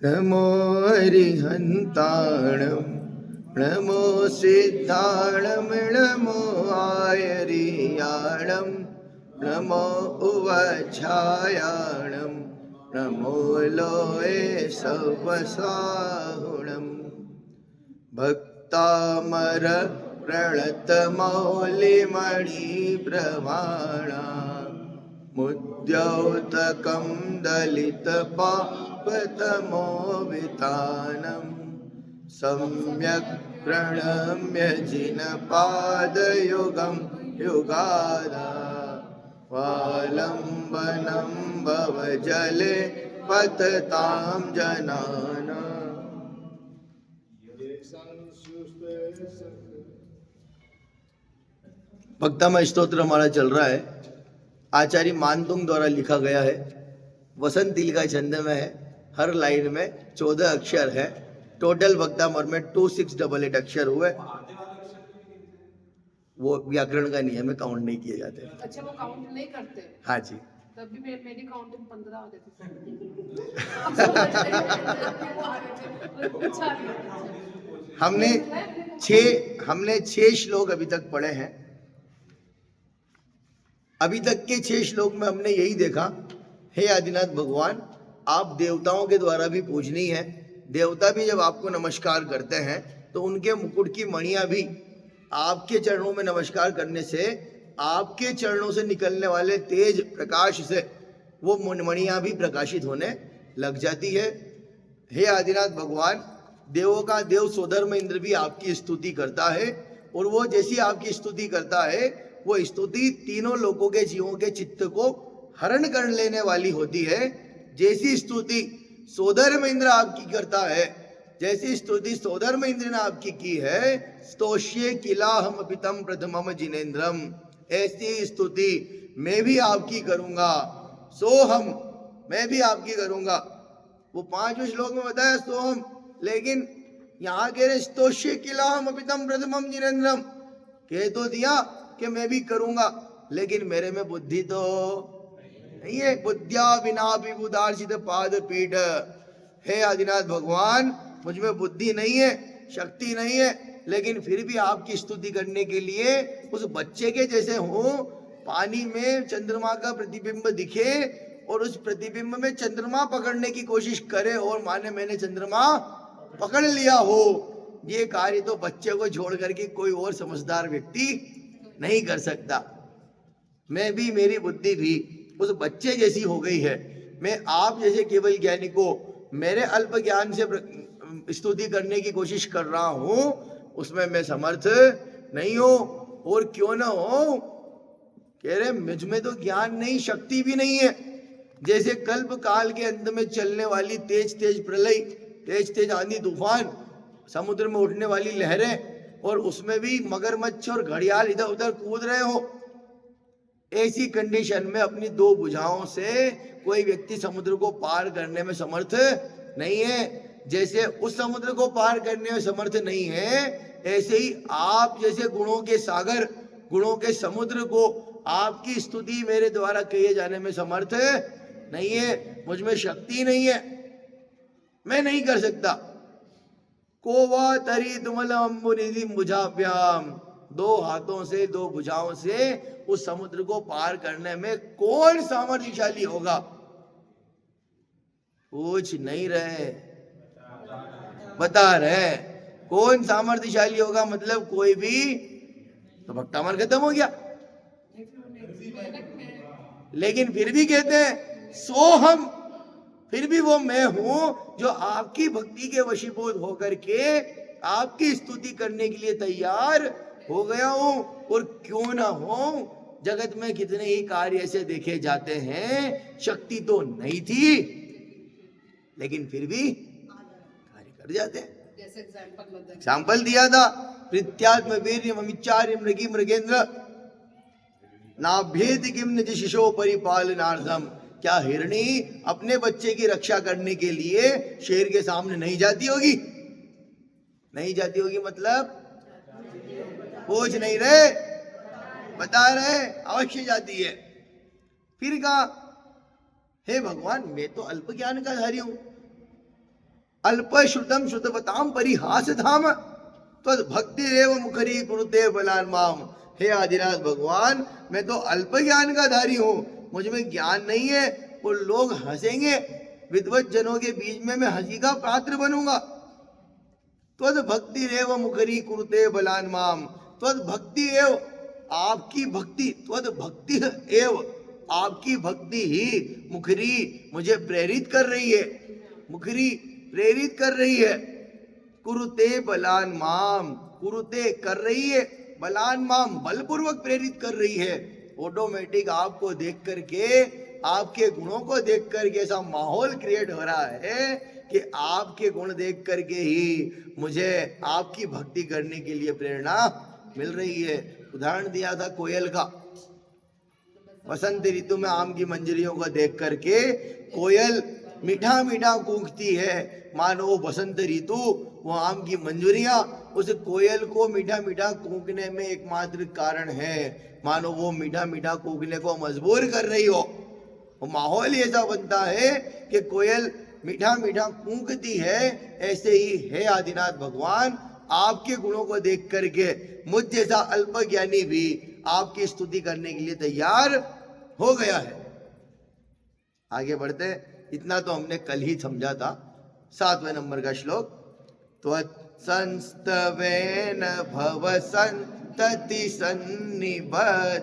नमो हरिहन्ताणं नमो सिद्धाणं नमो आयरियाणं नमो उवच्छायाणं नमो लोये सवसाहुणम् भक्तामर प्रणतमौलिमणिप्रवाणा मुद्योतकं दलितपापतमोवितानम् सम्यक् प्रणम्य जिनपादयुगं युगादा वालम्बनं भवजले पततां जनाना। भक्तामय स्तोत्र हमारा चल रहा है, आचार्य मानतुंग द्वारा लिखा गया है, वसंत तिल का छंद में है, हर लाइन में 14 अक्षर है, टोटल भक्तामर में 2688 अक्षर हुए। वो व्याकरण का नियम है, काउंट नहीं किए जाते। अच्छा, वो काउंट नहीं करते? हाँ जी। तब भी मेरी काउंटिंग 15 आ रहे थे। हमने 6 श्लोक अभी तक पढ़े हैं। अभी तक के 6 श्लोक में हमने यही देखा, हे आदिनाथ भगवान, आप देवताओं के द्वारा भी पूजनीय है। देवता भी जब आपको नमस्कार करते हैं तो उनके मुकुट की मणियां भी आपके चरणों में नमस्कार करने से, आपके चरणों से निकलने वाले तेज प्रकाश से वो मणियां भी प्रकाशित होने लग जाती है। हे आदिनाथ भगवान, देवों का देव सोधर्म इंद्र भी आपकी स्तुति करता है, और वो जैसी आपकी स्तुति करता है, वो स्तुति तीनों लोगों के जीवों के चित्त को हरण कर लेने वाली होती है। जैसी स्तुति सोधर्म इंद्र आपकी करता है, जैसी स्तुति सोधर्म इंद्र ने आपकी की है, स्तोष्ये किला हम पितम प्रथमम जिनेन्द्रम, ऐसी स्तुति मैं भी आपकी करूंगा। सोहम, मैं भी आपकी करूंगा। वो 5वें श्लोक में बताया सोहम, लेकिन यहाँ कह रहे स्तोष्ये किला हम पितम प्रथमम जिनेन्द्रम, कह तो दिया कि मैं भी करूंगा, लेकिन मेरे में बुद्धि तो नहीं है। बुद्धिया बिना भी बुदार्शित पाद पीठ। हे आदिनाथ भगवान, मुझ में बुद्धि नहीं है, शक्ति नहीं है, लेकिन फिर भी आपकी स्तुति करने के लिए उस बच्चे के जैसे हूं, पानी में चंद्रमा का प्रतिबिंब दिखे और उस प्रतिबिंब में चंद्रमा पकड़ने की कोशिश करे और माने मैंने चंद्रमा पकड़ लिया हो। ये कार्य तो बच्चे को छोड़ करके कोई और समझदार व्यक्ति नहीं कर सकता। मैं भी, मेरी बुद्धि भी उस बच्चे जैसी हो गई है। मैं आप जैसे केवल ज्ञानी को मेरे अल्प ज्ञान से स्तुति करने की कोशिश कर रहा हूं, उसमें मैं समर्थ नहीं हूं। और क्यों ना हो, कह रहे मुझ में तो ज्ञान नहीं, शक्ति भी नहीं है। जैसे कल्प काल के अंत में चलने वाली तेज तेज प्रलय, तेज तेज आंधी तूफान, समुद्र में उठने वाली लहरें, और उसमें भी मगरमच्छ और घड़ियाल इधर उधर कूद रहे हो, ऐसी कंडीशन में अपनी 2 भुजाओं से कोई व्यक्ति समुद्र को पार करने में समर्थ नहीं है। जैसे उस समुद्र को पार करने में समर्थ नहीं है, ऐसे ही आप जैसे गुणों के सागर, गुणों के समुद्र को आपकी स्तुति मेरे द्वारा किए जाने में समर्थ नहीं है। मुझ में शक्ति नहीं है, मैं नहीं कर सकता। कोवा तरी तुमल अम्बुनिधि भुजाभ्याम, 2 हाथों से, 2 भुजाओं से उस समुद्र को पार करने में कौन सामर्थ्यशाली होगा? पूछ नहीं रहे, बता रहे कौन सामर्थ्यशाली होगा, मतलब कोई भी। तो भक्तामर खत्म हो गया। लेकिन फिर भी कहते हैं सोहम, फिर भी वो मैं हूं जो आपकी भक्ति के वशीभूत होकर के आपकी स्तुति करने के लिए तैयार हो गया हूं। और क्यों ना हो, जगत में कितने ही कार्य ऐसे देखे जाते हैं, शक्ति तो नहीं थी लेकिन फिर भी कार्य कर जाते हैं। जैसे एग्जाम्पल दिया था, प्रीत्यात्म वीर्य ममिचार्य मृगी मृगेंद्र नाभ्येद किम निज शिशो परिपालनार्थम। क्या हिरणी अपने बच्चे की रक्षा करने के लिए शेर के सामने नहीं जाती होगी? नहीं जाती होगी मतलब पूछ नहीं रहे, बता रहे, अवश्य जाती है। फिर कहा, हे भगवान, मैं तो अल्प ज्ञान का धारी हूं, अल्प श्रुतम श्रुतवताम परिहास धाम तद भक्ति रेव मुखरी कुरुते बलान माम। हे आदिनाथ भगवान, मैं तो अल्प ज्ञान का धारी हूँ, मुझ में ज्ञान नहीं है, और लोग हंसेंगे, विद्वत जनों के बीच में मैं हंसी का पात्र बनूंगा। त्वद भक्ति रेव मुखरी कुरुते बलान माम। त्वद भक्ति एव, आपकी भक्ति, त्वद भक्ति एव, आपकी भक्ति ही मुखरी मुझे प्रेरित कर रही है, मुखरी प्रेरित कर रही है, कुरुते बलान माम, कुरुते कर रही है, बलान माम बलपूर्वक प्रेरित कर रही है। ऑटोमेटिक आपको देख करके, आपके गुणों को देख करके ऐसा माहौल क्रिएट हो रहा है कि आपके गुण देख करके ही मुझे आपकी भक्ति करने के लिए प्रेरणा मिल रही है। उदाहरण दिया था कोयल का, बसंत ऋतु में आम की मंजरियों को देख करके कोयल मीठा मीठा कूकती है, मानो वो बसंत ऋतु, वो आम की मंजरियां उस कोयल को मीठा मीठा कूकने में एकमात्र कारण है, मानो वो मीठा मीठा कूकने को मजबूर कर रही हो। वो माहौल ही ऐसा बनता है कि कोयल मीठा मीठा कूकती है। ऐसे ही है आदिनाथ भगवान, आपके गुणों को देख करके मुझ जैसा अल्पज्ञानी भी आपकी स्तुति करने के लिए तैयार हो गया है। आगे बढ़ते, इतना तो हमने कल ही समझा था। 7वें नंबर का श्लोक, त्वत्संस्तवेन भव संतति सन्निबद्धं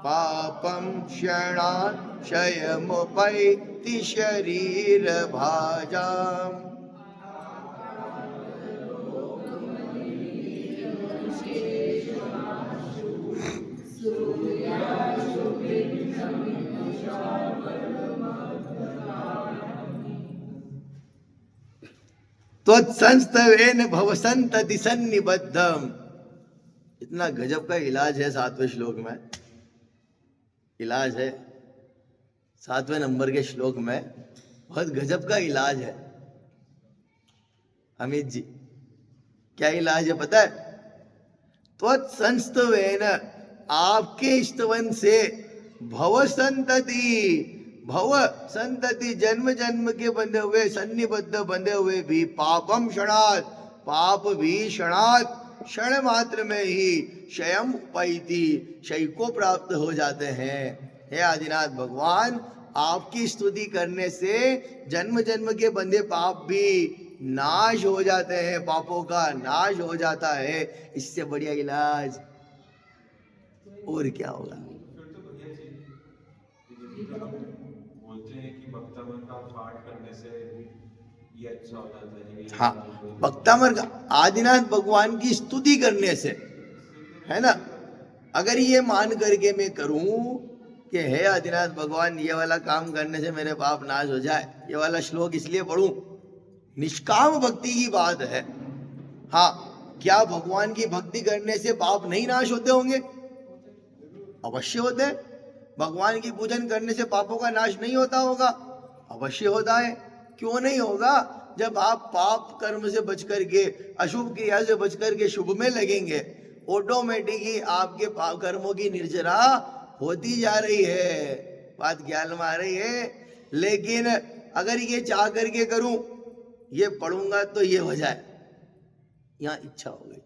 पापं क्षणाक्षयमुपैति शरीर भाजाम्। त्वत्संस्तवेन भवसंतति सन्निबद्धम। इतना गजब का इलाज है 7वें श्लोक में, इलाज है 7वें नंबर के श्लोक में, बहुत गजब का इलाज है। अमित जी, क्या इलाज है पता है? त्वत्संस्तवेन, आपके स्तवन से, भव संतति, भव संतति जन्म जन्म के बंधे हुए, सन्निबद्ध बंधे हुए भी, पापम क्षणात्, पाप भी क्षणात्, क्षण मात्र में ही, क्षयम उपैति, क्षय को प्राप्त हो जाते हैं। हे आदिनाथ भगवान, आपकी स्तुति करने से जन्म जन्म के बंधे पाप भी नाश हो जाते हैं, पापों का नाश हो जाता है। इससे बढ़िया इलाज और क्या होगा? बोलते हैं कि भक्तामर का पाठ करने से ये अच्छा हो जाता है। हाँ, भक्तामर का, आदिनाथ भगवान की स्तुति करने से, है ना? अगर ये मान करके मैं करूं कि हे आदिनाथ भगवान, ये वाला काम करने से मेरे पाप नाश हो जाए, ये वाला श्लोक इसलिए पढ़ूं, निष्काम भक्ति की बात है। हाँ, क्या भगवान की भक्ति करने से पाप नहीं नाश होते होंगे? अवश्य होते हैं। भगवान की पूजन करने से पापों का नाश नहीं होता होगा? अवश्य होता है। क्यों नहीं होगा? जब आप पाप कर्म से बच करके, अशुभ क्रिया से बच करके शुभ में लगेंगे, ऑटोमेटिक ही आपके पाप कर्मों की निर्जरा होती जा रही है। बात ख्याल में आ रही है? लेकिन अगर ये चाह करके करूं, ये पढ़ूंगा तो ये हो जाए, यहाँ इच्छा हो गई,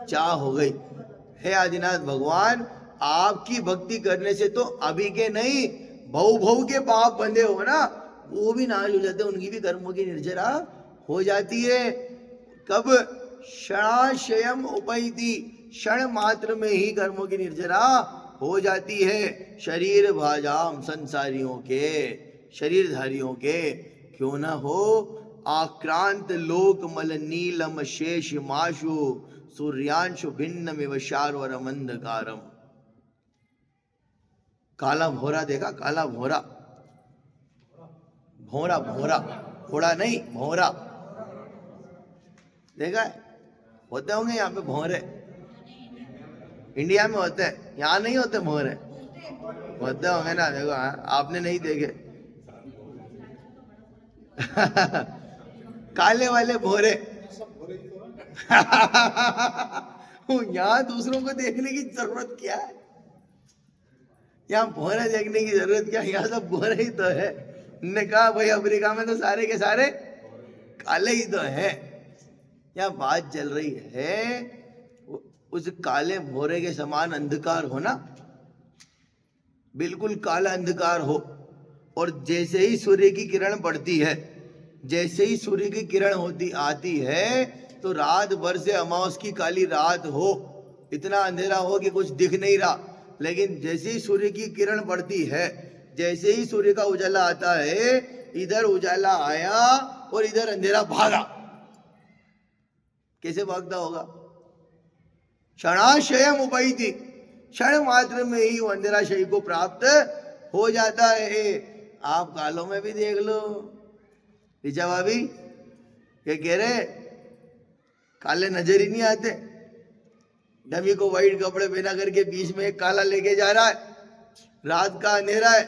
चाह हो गई। हे आदिनाथ भगवान, आपकी भक्ति करने से तो अभी के नहीं, भव भव के पाप बंधे हो ना, वो भी नाश हो जाते हैं, उनकी भी कर्मों की निर्जरा हो जाती है। कब? क्षणाक्षयम उपैति, क्षण मात्र में ही कर्मों की निर्जरा हो जाती है। शरीर भाजाम, संसारियों के, शरीरधारियों के, क्यों ना हो, आक्रांत लोक मल नीलम शेष माशु सूर्यांशु भिन्नमिव शार्वरम अंधकारम। काला भोरा देखा? काला भोरा, भोरा, भोरा, घोड़ा नहीं, भोरा देखा है? होते होंगे यहाँ पे भोरे, इंडिया में होते हैं, यहाँ नहीं होते भोरे, होते होंगे ना। देखो, आपने नहीं देखे काले वाले भोरे यहाँ दूसरों को देखने की जरूरत क्या है? यहाँ भोरे देखने की जरूरत क्या? यहाँ सब भोरे ही तो है। ने कहा भाई अफ्रीका में तो सारे के सारे काले ही तो हैं। यहाँ बात चल रही है उस काले भोरे के समान अंधकार हो ना, बिल्कुल काला अंधकार हो, और जैसे ही सूर्य की किरण पड़ती है, जैसे ही सूर्य की किरण होती आती है तो रात भर से अमावस की काली रात हो, इतना अंधेरा हो कि कुछ दिख नहीं रहा। लेकिन जैसे ही सूर्य की किरण पड़ती है, जैसे ही सूर्य का उजाला आता है, इधर उजाला आया और इधर अंधेरा भागा। कैसे भागता होगा? क्षणाशयम उपैति, क्षण मात्र में ही वो अंधेरा शय को प्राप्त हो जाता है। आप कालों में भी देख लो, ऋचा भाभी क्या कह रहे, काले नजर ही नहीं आते। डमी को व्हाइट कपड़े पहना करके बीच में एक काला लेके जा रहा है, रात का अंधेरा है,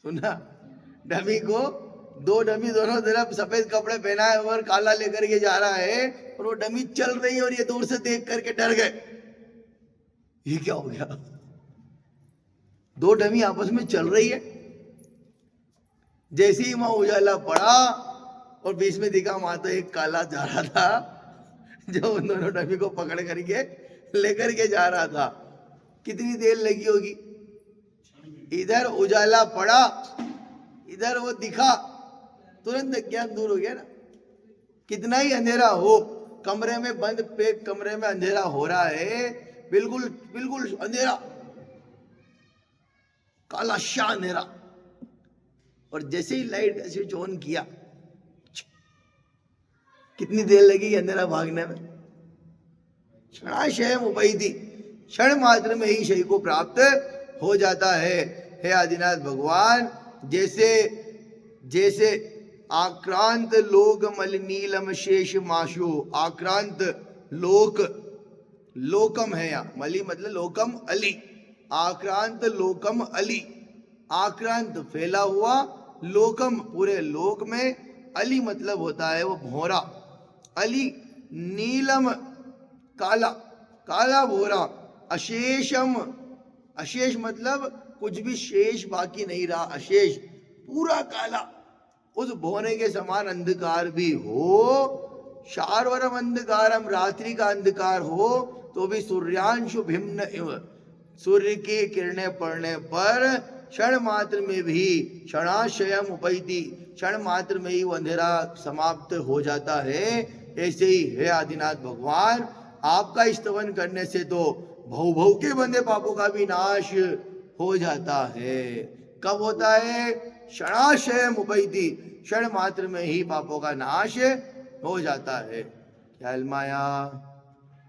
सुना, डमी को दो डमी दोनों तरफ सफेद कपड़े पहना है और काला लेकर के जा रहा है, और वो डमी चल रही है और ये दूर से देख करके डर गए, ये क्या हो गया? दो डमी आपस में चल रही है, जैसे ही वहां उजाला पड़ा और बीच में दिखा वहां तो एक काला जा रहा था जो उन दोनों डमी को पकड़ करके लेकर के जा रहा था। कितनी देर लगी होगी? इधर उजाला पड़ा, इधर वो दिखा, तुरंत अज्ञान दूर हो गया ना। कितना ही अंधेरा हो, कमरे में बंद पे कमरे में अंधेरा हो रहा है, बिल्कुल बिल्कुल अंधेरा, काला शाह अंधेरा, और जैसे ही लाइट का स्विच ऑन किया, कितनी देर लगेगी अंधेरा भागने में? क्षणाशय उपैति, क्षण मात्र में ही शय को प्राप्त हो जाता है। हे आदिनाथ भगवान, जैसे जैसे आक्रांत लोक मलिनीलम शेष माशु, आक्रांत लोक, लोकम है यहाँ, मली मतलब लोकम अली, आक्रांत लोकम अली, आक्रांत फैला हुआ, लोकम पूरे लोक में, अली मतलब होता है वो भौरा, अली नीलम काला, काला भौरा, अशेषम, अशेष मतलब कुछ भी शेष बाकी नहीं रहा, अशेष पूरा काला, उस भौरे के समान अंधकार भी हो, शार्वरम अंधकारम, रात्रि का अंधकार हो तो भी सूर्यांशु भिन्न इव, सूर्य की किरणें पड़ने पर क्षण मात्र में भी, क्षणाशयम उपैति, क्षण मात्र में ही वो अंधेरा समाप्त हो जाता है। ऐसे ही हे आदिनाथ भगवान, आपका स्तवन करने से तो भव भव के बंधे पापों का भी नाश हो जाता है। कब होता है? क्षणाशयम उपैति, क्षण मात्र में ही पापों का नाश हो जाता है। क्या माया,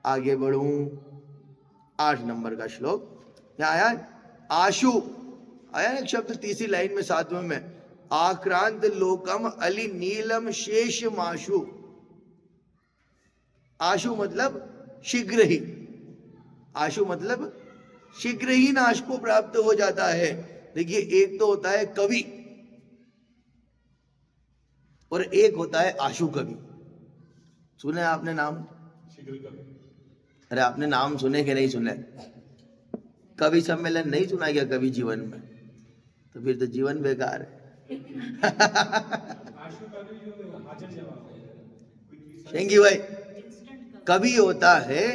आगे बढ़ूं, 8 नंबर का श्लोक यहाँ आया, आशु आया ना शब्द तीसरी लाइन में 7वें में, आक्रांत लोकम अली नीलम शेष माशु, आशु मतलब शीघ्र ही, आशु मतलब शीघ्र ही नाश को प्राप्त हो जाता है। देखिए, एक तो होता है कवि और एक होता है आशु कवि। सुने आपने नाम? अरे आपने नाम सुने कि नहीं सुने? कवि सम्मेलन नहीं सुना क्या कवि जीवन में? तो फिर तो जीवन बेकार है। शेंगी भाई, कवि होता है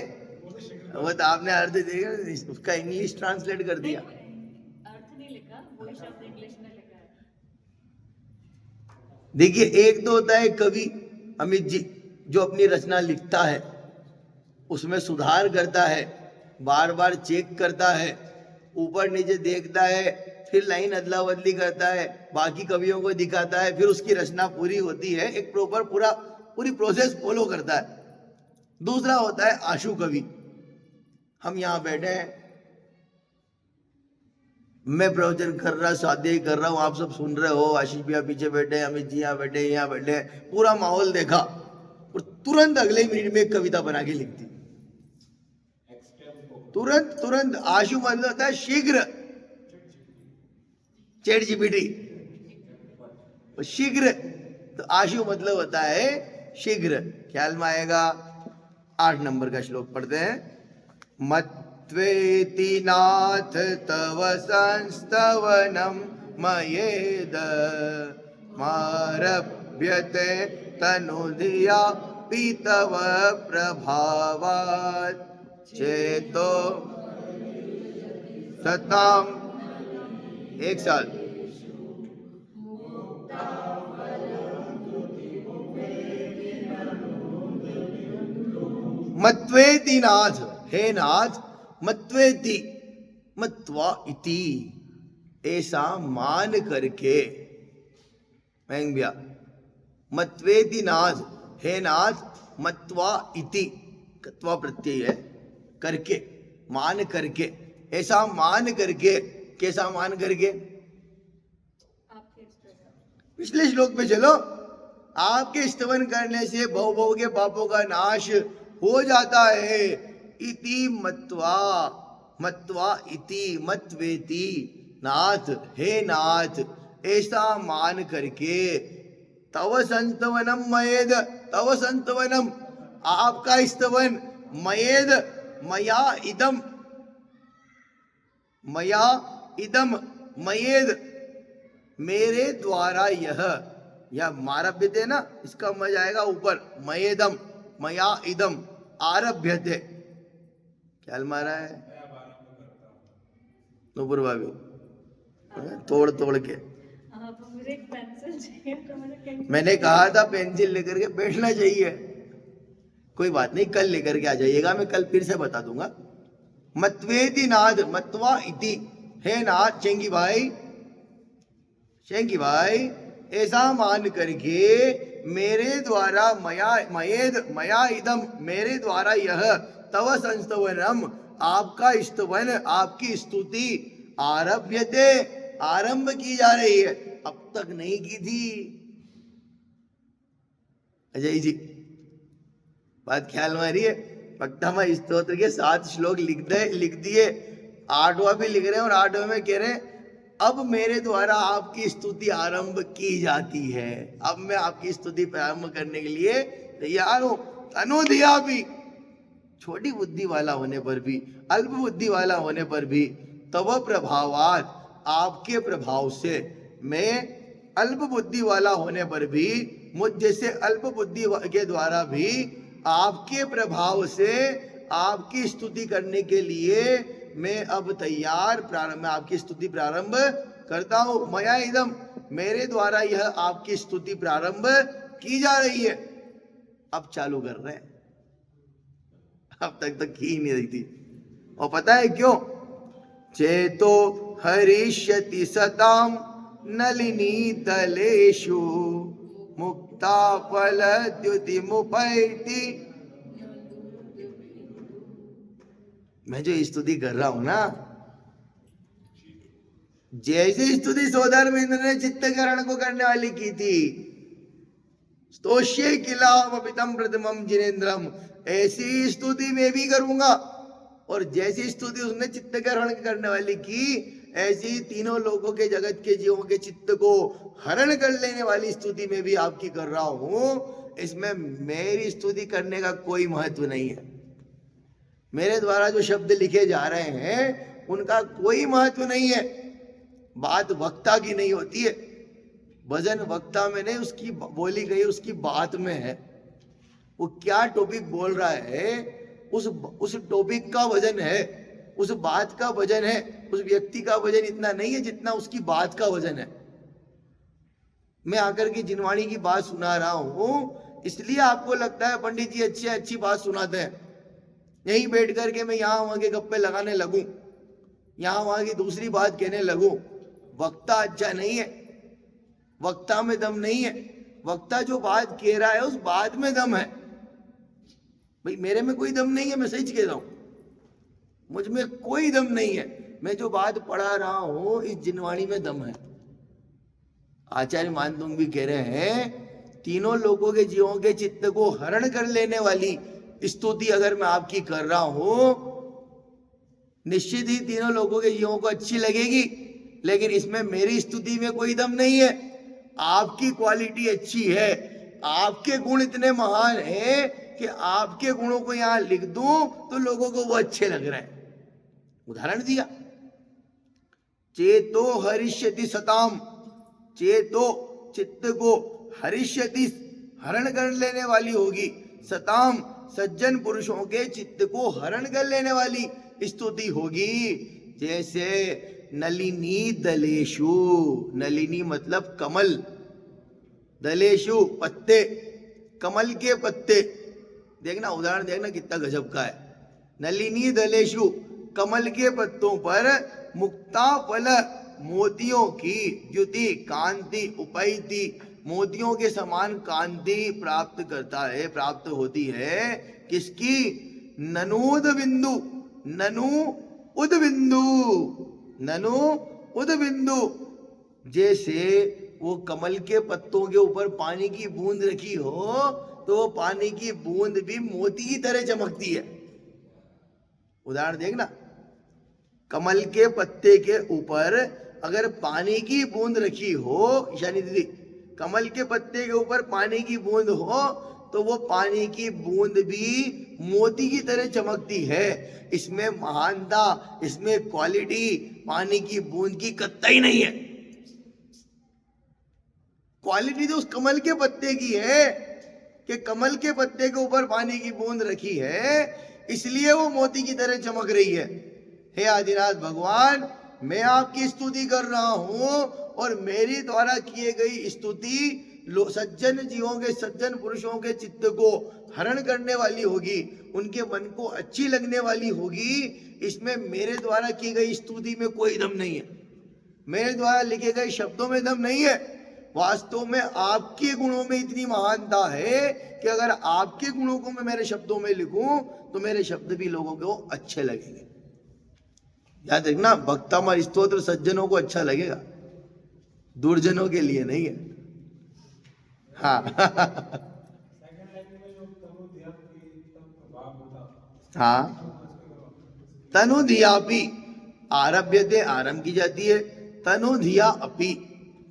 वो तो आपने अर्थ देखा, उसका इंग्लिश ट्रांसलेट कर दिया। अर्थ नहीं लिखा, वही शब्द इंग्लिश में लिखा है। देखिए, एक तो होता है कवि अमित जी, जो अपनी रचना लिखता है, उसमें सुधार करता है, बार बार चेक करता है, ऊपर नीचे देखता है, फिर लाइन अदला बदली करता है, बाकी कवियों को दिखाता है, फिर उसकी रचना पूरी होती है, एक प्रॉपर पूरी प्रोसेस फॉलो करता है। दूसरा होता है आशु कवि। हम यहाँ बैठे हैं, मैं प्रवचन कर रहा, स्वाध्याय कर रहा हूँ, आप सब सुन रहे हो, आशीष भैया पीछे बैठे हैं, अमित जी यहाँ बैठे, पूरा माहौल देखा और तुरंत अगले मिनट में एक कविता बना के लिख दी, तुरंत। आशु मतलब होता है शीघ्र, चैट जीपीटी शीघ्र, तो आशु मतलब होता है शीघ्र। ख्याल में आएगा? 8 नंबर का श्लोक पढ़ते हैं। मत्वेति नाथ तव संस्तवनम मयेद मारभ्यते तनुधिया पीतव प्रभावात् चेतो सताम। एक साल मत्वेति नाथ, हे नाथ, मत्वेति मत्वा इति, ऐसा मान करके, मत्वेति नाथ, हे नाथ, मत्वा इति, कत्वा प्रत्यय है, करके, मान करके, ऐसा मान करके, कैसा मान करके? आपके इष्टदेव। पिछले श्लोक पे चलो, आपके स्तवन करने से भव भव के पापों का नाश हो जाता है। इति मत्वा, मत्वा इति मत्वेति नाथ, हे नाथ, ऐसा मान करके, तव संतवनम मयेद, तव संतवनम, आपका स्तवन, मयेद, मया इदम, मया इदम, मयेद, मेरे द्वारा यह, या मारभ्यते ना, इसका मज आएगा ऊपर, मयेदम, मया इदम, आरभ्यते, क्या मारा है नुपुर भाभी, तोड़ तोड़ के। हाँ, तो मुझे एक पेंसिल चाहिए, तो मुझे मैंने कहा था पेंसिल लेकर के बैठना चाहिए। कोई बात नहीं, कल लेकर के आ जाइएगा, मैं कल फिर से बता दूंगा। मत्वेति नाथ, मत्वा इति, हे नाथ, चेंगी भाई, ऐसा मान करके, मेरे द्वारा, मया मयेद, मया इदम, मेरे द्वारा यह, तव संस्तवनम, आपका स्तवन, आपकी स्तुति, आरभ्यते, आरंभ की जा रही है, अब तक नहीं की थी। अजय जी, बात ख्याल में आ रही है? भक्तमा स्तोत्र के 7 श्लोक लिख दिए, 8वां भी लिख रहे हैं, और 8वें में कह रहे हैं अब मेरे द्वारा आपकी स्तुति आरंभ की जाती है, अब मैं आपकी स्तुति प्रारंभ करने के लिए तैयार हूं। अनुधिया भी, छोटी बुद्धि वाला होने पर भी, अल्प बुद्धि वाला होने पर भी, तव प्रभावात, आपके प्रभाव से, मैं अल्प बुद्धि वाला होने पर भी, मुझ जैसे अल्प बुद्धि के द्वारा भी, आपके प्रभाव से आपकी स्तुति करने के लिए मैं अब तैयार, प्रारंभ, मैं आपकी स्तुति प्रारंभ करता हूं। मया इदम, मेरे द्वारा यह आपकी स्तुति प्रारंभ की जा रही है। अब चालू कर रहे हैं, अब तक की ही नहीं रही थी। और पता है क्यों? चेतो हरिष्यति सताम नलिनी तलेषु मुक्ता फल द्युति मुपैति। मैं जो स्तुति कर रहा हूं ना, जैसे स्तुति सौधर्मेंद्र ने चित्तकरण को करने वाली की थी, स्तोष्ये किलामपितम प्रथमम जिनेन्द्रम, ऐसी स्तुति मैं भी करूंगा। और जैसी स्तुति उसने चित्तकरण करने वाली की, ऐसी तीनों लोगों के, जगत के जीवों के चित्त को हरण कर लेने वाली स्तुति में भी आपकी कर रहा हूं। इसमें मेरी स्तुति करने का कोई महत्व नहीं है। मेरे द्वारा जो शब्द लिखे जा रहे हैं उनका कोई महत्व नहीं है। बात वक्ता की नहीं होती है, भजन वक्ता में नहीं, उसकी बोली गई उसकी बात में है। वो क्या टॉपिक बोल रहा है, उस टॉपिक का वजन है, उस बात का वजन है। उस व्यक्ति का वजन इतना नहीं है जितना उसकी बात का वजन है। मैं आकर के जिनवाणी की बात सुना रहा हूं, इसलिए आपको लगता है पंडित जी अच्छी अच्छी बात सुनाते हैं। यहीं बैठ करके मैं यहाँ वहां के गप्पे लगाने लगूं, यहाँ वहां की दूसरी बात कहने लगूं। वक्ता अच्छा नहीं है, वक्ता में दम नहीं है। वक्ता जो बात कह रहा है उस बात में दम है। भाई मेरे में कोई दम नहीं है, मैं सच कह रहा हूं, मुझ में कोई दम नहीं है। मैं जो बात पढ़ा रहा हूं इस जिनवाणी में दम है। आचार्य मानतुंग भी कह रहे हैं, तीनों लोगों के जीवों के चित्त को हरण कर लेने वाली स्तुति अगर मैं आपकी कर रहा हूं, निश्चित ही तीनों लोगों के जीवों को अच्छी लगेगी, लेकिन इसमें मेरी स्तुति में कोई दम नहीं है। आपकी क्वालिटी अच्छी है, आपके गुण इतने महान हैं कि आपके गुणों को यहां लिख दूं तो लोगों को वो अच्छे लग रहे हैं। उदाहरण दिया, चेतो हरिष्यति सताम, चेतो चित्त को, हरिष्यति हरण कर लेने वाली होगी, सताम सज्जन पुरुषों के चित्त को हरण कर लेने वाली स्तुति होगी। जैसे नलिनी दलेशु, नलिनी मतलब कमल, दलेशु पत्ते, कमल के पत्ते, देखना उदाहरण देखना कितना गजब का है। नलिनी दलेशु कमल के पत्तों पर मुक्ता फल मोतियों की द्युति कांति उपैति, मोतियों के समान कांति प्राप्त करता है, प्राप्त होती है। किसकी? ननूद बिंदु, ननु उद बिंदु, ननु उद बिंदु। जैसे वो कमल के पत्तों के ऊपर पानी की बूंद रखी हो तो वो पानी की बूंद भी मोती की तरह चमकती है। उदाहरण देखना, कमल के पत्ते के ऊपर अगर पानी की बूंद रखी हो, ईशानी दीदी, कमल के पत्ते के ऊपर पानी की बूंद हो तो वो पानी की बूंद भी मोती की तरह चमकती है। इसमें महानता, इसमें क्वालिटी पानी की बूंद की कतई नहीं है। क्वालिटी तो उस कमल के पत्ते की है कि कमल के पत्ते के ऊपर पानी की बूंद रखी है, इसलिए वो मोती की तरह चमक रही है। हे आदिनाथ भगवान, मैं आपकी स्तुति कर रहा हूं और मेरी द्वारा किए गई स्तुति सज्जन जीवों के, सज्जन पुरुषों के चित्त को हरण करने वाली होगी, उनके मन को अच्छी लगने वाली होगी। इसमें मेरे द्वारा की गई स्तुति में कोई दम नहीं है, मेरे द्वारा लिखे गए शब्दों में दम नहीं है। वास्तव में आपके गुणों में इतनी महानता है कि अगर आपके गुणों को मैं मेरे शब्दों में लिखूं तो मेरे शब्द भी लोगों को अच्छे लगेंगे। याद रखना, भक्तामर स्तोत्र सज्जनों को अच्छा लगेगा, दुर्जनों के लिए नहीं है। हाँ हाँ, तनु धियापि आरभ्यते, आरंभ की जाती है। तनु धिया अपि,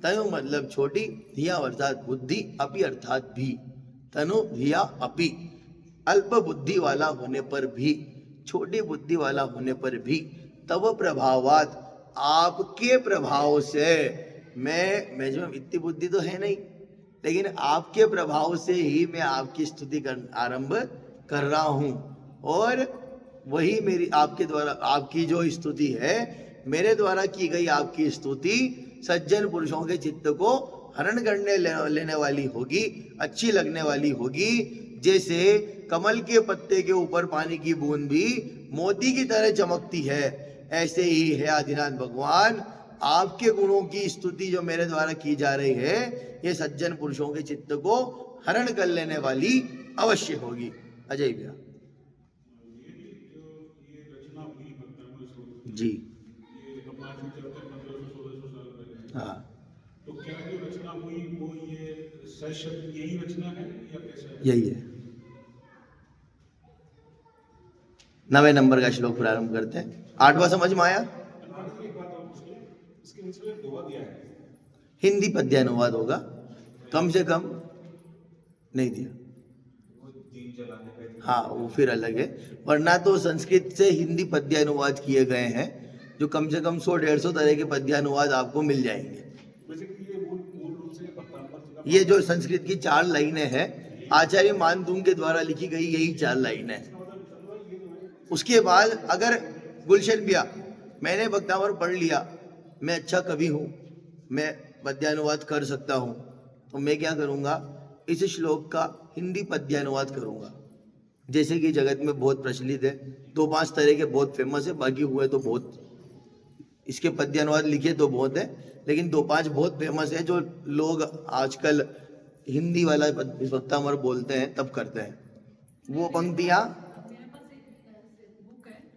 तनु मतलब छोटी, धिया अर्थात बुद्धि, अपि अर्थात भी। तनु धिया अपि, अल्प बुद्धि वाला होने पर भी, छोटी बुद्धि वाला होने पर भी, तब प्रभावात, आपके प्रभाव से, मैं जो इतनी बुद्धि तो है नहीं, लेकिन आपके प्रभाव से ही मैं आपकी स्तुति आरंभ कर रहा हूं। और वही मेरी आपके द्वारा, आपकी जो स्तुति है, मेरे द्वारा की गई आपकी स्तुति सज्जन पुरुषों के चित्त को हरण करने लेने वाली होगी, अच्छी लगने वाली होगी। जैसे कमल के पत्ते के ऊपर पानी की बूंद भी मोती की तरह चमकती है, ऐसे ही है आदिनाथ भगवान, आपके गुणों की स्तुति जो मेरे द्वारा की जा रही है, ये सज्जन पुरुषों के चित्त को हरण कर लेने वाली अवश्य होगी। अजय भैया जी। हाँ, तो क्या जो रचना हुई वो ये सशब्द यही रचना है या कैसे? यही है। 9वें नंबर का श्लोक प्रारंभ करते हैं। 8वां समझ में आया? एक बात और पूछ ली, इसके नीचे में दोहा दिया है, हिंदी पद्यानुवाद होगा, कम से कम नहीं दिया। हाँ, वो फिर अलग है, वरना तो संस्कृत से हिंदी पद्यानुवाद किए गए हैं, जो कम से कम 100-150 तरह के पद्यानुवाद आपको मिल जाएंगे। ये जो संस्कृत की 4 लाइनें हैं, आचार्य मानदूंग के द्वारा लिखी गई यही 4 लाइनें हैं। उसके बाद अगर गुलशन भैया, मैंने भक्तावर पढ़ लिया, मैं अच्छा कवि हूँ, मैं पद्यानुवाद कर सकता हूँ, तो मैं क्या करूँगा, इस श्लोक का हिंदी पद्यानुवाद करूँगा। जैसे कि जगत में बहुत प्रचलित है, 2-5 तरह के बहुत फेमस है, बाकी हुए तो बहुत, इसके पद्यानुवाद लिखे तो बहुत है, लेकिन 2-5 बहुत फेमस है जो लोग आजकल हिंदी वाला भक्तावर बोलते हैं तब करते हैं। वो पंक्तियाँ,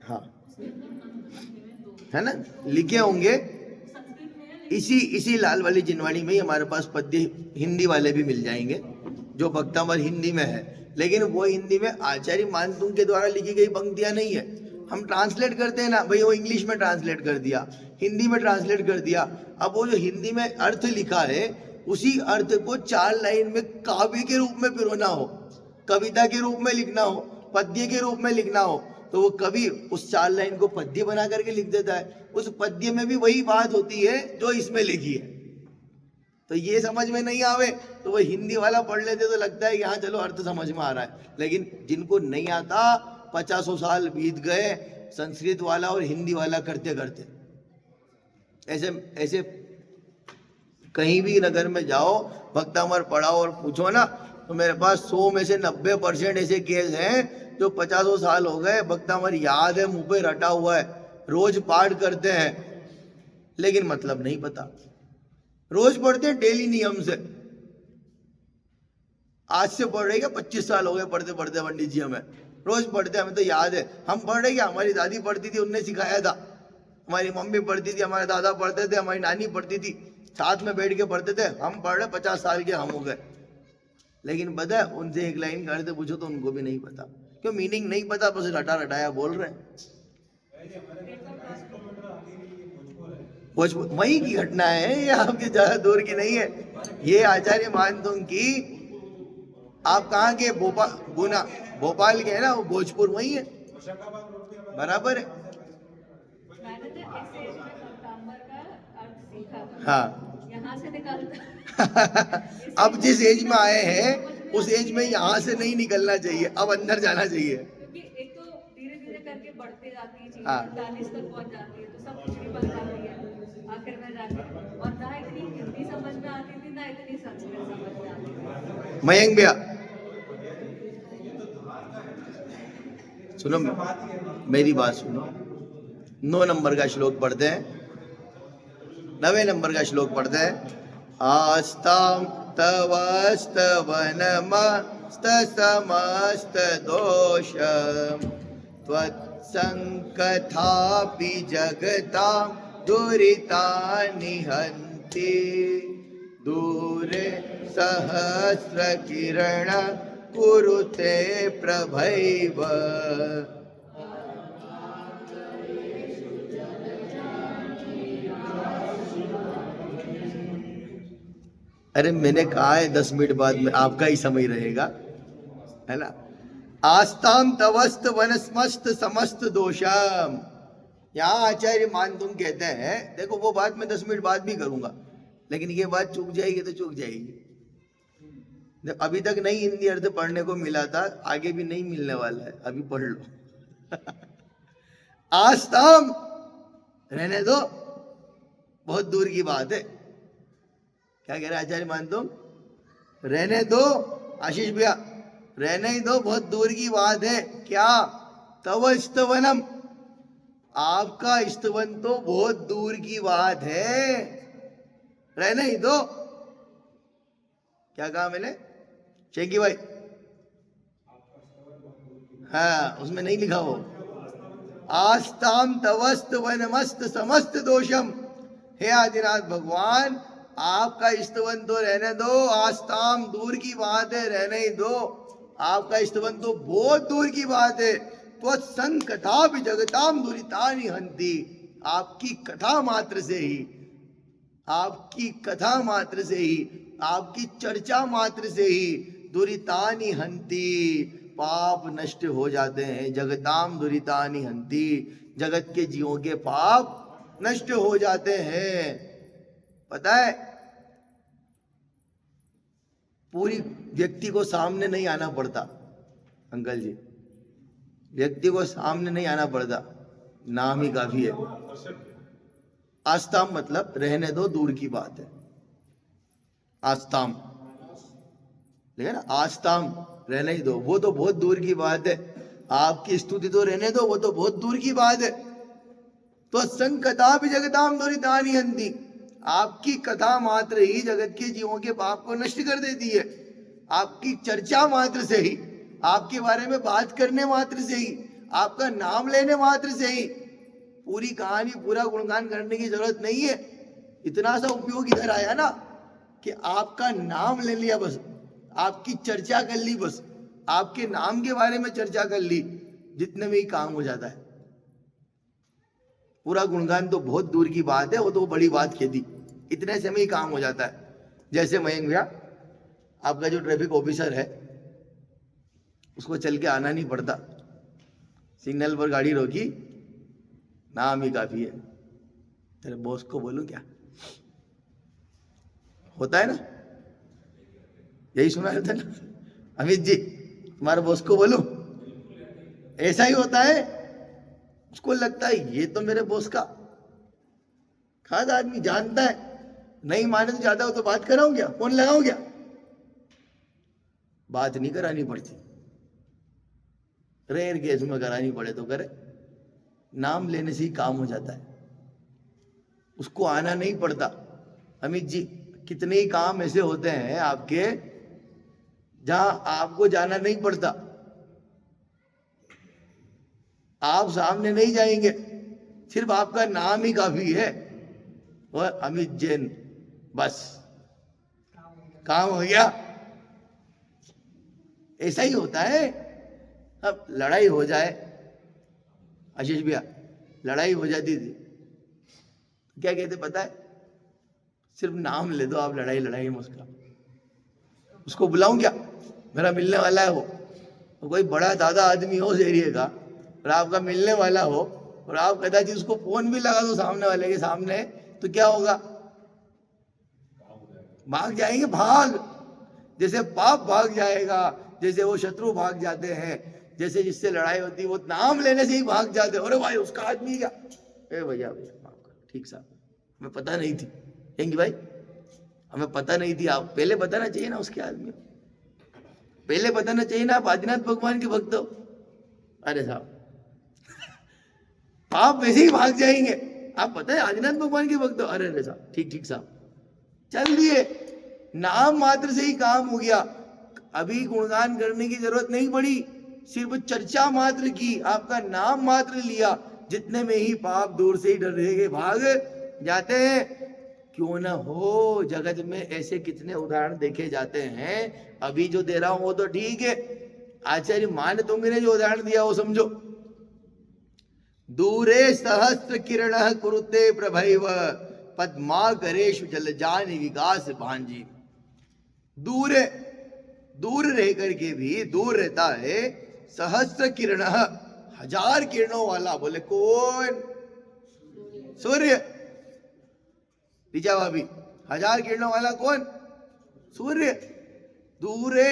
हाँ है ना, लिखे होंगे। इसी लाल वाली जिनवाणी में ही हमारे पास पद्य हिंदी वाले भी मिल जाएंगे जो भक्तावर हिंदी में है, लेकिन वो हिंदी में आचार्य मानदूंग के द्वारा लिखी गई पंक्तियां नहीं है। हम ट्रांसलेट करते हैं ना भाई, वो इंग्लिश में ट्रांसलेट कर दिया, हिंदी में ट्रांसलेट कर दिया। अब वो जो हिंदी में अर्थ लिखा है, उसी अर्थ को 4 लाइन में काव्य के रूप में पिरोना हो, कविता के रूप में लिखना हो, पद्य के रूप में लिखना हो, तो वो कभी उस 4 लाइन को पद्य बना करके लिख देता है। उस पद्य में भी वही बात होती है जो इसमें लिखी है। तो ये समझ में नहीं आवे तो वो हिंदी वाला पढ़ लेते तो लगता है कि हाँ चलो अर्थ समझ में आ रहा है, लेकिन जिनको नहीं आता 50 साल बीत गए संस्कृत वाला और हिंदी वाला करते करते। ऐसे ऐसे कहीं भी नगर में जाओ, भक्तामर पढ़ाओ और पूछो ना, तो मेरे पास 100 में से 90% ऐसे केस हैं जो 50 साल हो गए, भक्तामर याद है, मुंह पे रटा हुआ है, रोज पाठ करते हैं, लेकिन मतलब नहीं पता। रोज पढ़ते हैं डेली नियम से। आज से पढ़ रहे क्या 25 साल हो गए पढ़ते पढ़ते पंडित जी, हमें रोज पढ़ते, हमें तो याद है। हम पढ़ रहे क्या, हमारी दादी पढ़ती थी, उनने सिखाया था, हमारी मम्मी पढ़ती थी, हमारे दादा पढ़ते थे, हमारी नानी पढ़ती थी, साथ में बैठ के पढ़ते थे। हम पढ़ रहे 50 साल के हम हो गए, लेकिन पता है उनसे एक लाइन करते पूछो तो उनको भी नहीं पता, क्यों मीनिंग नहीं पता, बस रटा रटाया बोल रहे हैं। भोजपुर वही की घटना है, ये आपके ज्यादा दूर की नहीं है। ये आचार्य मानतुंग की, आप कहाँ के, भोपाल, गुना, भोपाल के है ना, वो भोजपुर वही है, बराबर है। मैंने तो ऐसे एज में भक्तांबर का अर्थ सीखा था। हाँ यहाँ से निकालता अब जिस एज में आए हैं उस एज में यहाँ से नहीं निकलना चाहिए, अब अंदर जाना चाहिए। क्योंकि एक तो धीरे धीरे करके बढ़ते जाती है चीजें, हाँ। 48 तक पहुंच जाती है, तो सब कुछ भी बन जाती है आखिर में जाके। और ना इतनी हिंदी समझ में आती थी, ना इतनी संस्कृत समझ में आती थी। मयंक भैया सुनो, मेरी बात सुनो, 9 नंबर का श्लोक पढ़ते हैं, 9वें नंबर का श्लोक पढ़ते हैं। आस्ताम तवस्तवनमस्त समस्त दोष त्वत्संकथापि जगतां दुरितानि हन्ति दूरे सहस्रकिरण कुरुते प्रभैव। अरे मैंने कहा है 10 मिनट बाद में आपका ही समय रहेगा, है ना। आस्ताम तवस्त वनस्मस्त समस्त दोषम, यहाँ आचार्य मानतुंग कहते हैं, देखो वो बात मैं 10 मिनट बाद भी करूंगा, लेकिन ये बात चूक जाएगी तो चूक जाएगी। अभी तक नहीं हिंदी अर्थ पढ़ने को मिला था, आगे भी नहीं मिलने वाला है, अभी पढ़ लो। आस्ताम रहने दो, बहुत दूर की बात है। क्या कह रहे आचार्य मानतुंग, रहने दो आशीष भैया, रहने ही दो, बहुत दूर की बात है। क्या, तव स्तवनम, आपका स्तवन तो बहुत दूर की बात है, रहने ही दो। क्या कहा मैंने शेखी भाई? हाँ उसमें नहीं लिखा हो। आस्ताम तवस्त वनमस्त समस्त दोषम, हे आदिनाथ भगवान आपका स्तवन तो रहने दो, आस्ताम दूर की बात है, रहने ही दो, आपका स्तवन तो बहुत दूर की बात है। तो संकथा भी जगताम दुरितानि हंति, आपकी कथा मात्र से ही, आपकी कथा मात्र से ही, आपकी चर्चा मात्र से ही दुरितानि हंति, पाप नष्ट हो जाते हैं। जगताम दुरितानि हंति, जगत के जीवों के पाप नष्ट हो जाते हैं। पता है पूरी व्यक्ति को सामने नहीं आना पड़ता अंकल जी, व्यक्ति को सामने नहीं आना पड़ता, नाम ही काफी है। आस्ताम मतलब रहने दो, दूर की बात है। आस्ताम लेकिन ना, आस्ताम रहने ही दो, वो तो बहुत दूर की बात है। आपकी स्तुति तो रहने दो, वो तो बहुत दूर की बात है। तो संकथा भी जगताम दुरितानि हन्ति, आपकी कथा मात्र ही जगत के जीवों के पाप को नष्ट कर देती है। आपकी चर्चा मात्र से ही, आपके बारे में बात करने मात्र से ही, आपका नाम लेने मात्र से ही, पूरी कहानी पूरा गुणगान करने की जरूरत नहीं है। इतना सा उपयोग इधर आया ना कि आपका नाम ले लिया, बस आपकी चर्चा कर ली, बस आपके नाम के बारे में चर्चा कर ली, जितने में ही काम हो जाता है। पूरा गुणगान तो बहुत दूर की बात है, वो तो बड़ी बात कह दी, इतने से में ही काम हो जाता है। जैसे मयंक भैया आपका जो ट्रैफिक ऑफिसर है उसको चल के आना नहीं पड़ता, सिग्नल पर गाड़ी रोकी, नाम ही काफी है। तेरे बॉस को बोलूं क्या? होता है ना, यही सुना रहता ना अमित जी, तुम्हारे बॉस को बोलूं? ऐसा ही होता है। उसको लगता है ये तो मेरे बॉस का खास आदमी, जानता है, नहीं माने तो ज्यादा हो तो बात कराऊं क्या, फोन लगाऊं क्या? बात नहीं करानी पड़ती, रेयर केस में करानी पड़े तो करे, नाम लेने से ही काम हो जाता है, उसको आना नहीं पड़ता। अमित जी, कितने ही काम ऐसे होते हैं आपके जहां आपको जाना नहीं पड़ता, आप सामने नहीं जाएंगे, सिर्फ आपका नाम ही काफी है, और अमित जैन, बस काम हो गया। ऐसा ही होता है। अब लड़ाई हो जाए, आशीष भैया, लड़ाई हो जाती थी, क्या कहते पता है? सिर्फ नाम ले दो आप, लड़ाई लड़ाई में उसको बुलाऊं क्या? मेरा मिलने वाला है वो, तो कोई बड़ा दादा आदमी हो उस एरिया का और आपका मिलने वाला हो, और आप कदाचित उसको फोन भी लगा दो सामने वाले के सामने, तो क्या होगा? भाग जाएंगे, भाग, जैसे पाप भाग जाएगा, जैसे वो शत्रु भाग जाते हैं, जैसे जिससे लड़ाई होती है वो नाम लेने से ही भाग जाते हैं। अरे भाई उसका आदमी क्या? ए भैया भैया माफ करो, ठीक साहब, हमें पता नहीं थी। कहेंगे भाई हमें पता नहीं थी, आप पहले बताना चाहिए ना, उसके आदमी पहले बताना चाहिए ना, आप आदिनाथ भगवान के भक्त हो। अरे साहब आप वैसे ही भाग जाएंगे, आप पता है आदिनाथ भगवान के भक्त हो। अरे अरे साहब, ठीक ठीक साहब, चल दिए, नाम मात्र से ही काम हो गया, अभी गुणगान करने की जरूरत नहीं पड़ी, सिर्फ चर्चा मात्र की, आपका नाम मात्र लिया, जितने में ही पाप दूर से ही डर रहे भाग जाते हैं। क्यों ना हो, जगत में ऐसे कितने उदाहरण देखे जाते हैं। अभी जो दे रहा हूं वो तो ठीक है, आचार्य मान तुंग ने जो उदाहरण दिया वो समझो। दूरे सहस्त्र किरण कुरुते प्रभैव पद्माकरेषु जलजानि विकास भांजी। दूर दूर रह करके भी, दूर रहता है, सहस्त्र किरण, हजार किरणों वाला। बोले कौन? सूर्य। रीचा भाभी, हजार किरणों वाला कौन? सूर्य। दूरे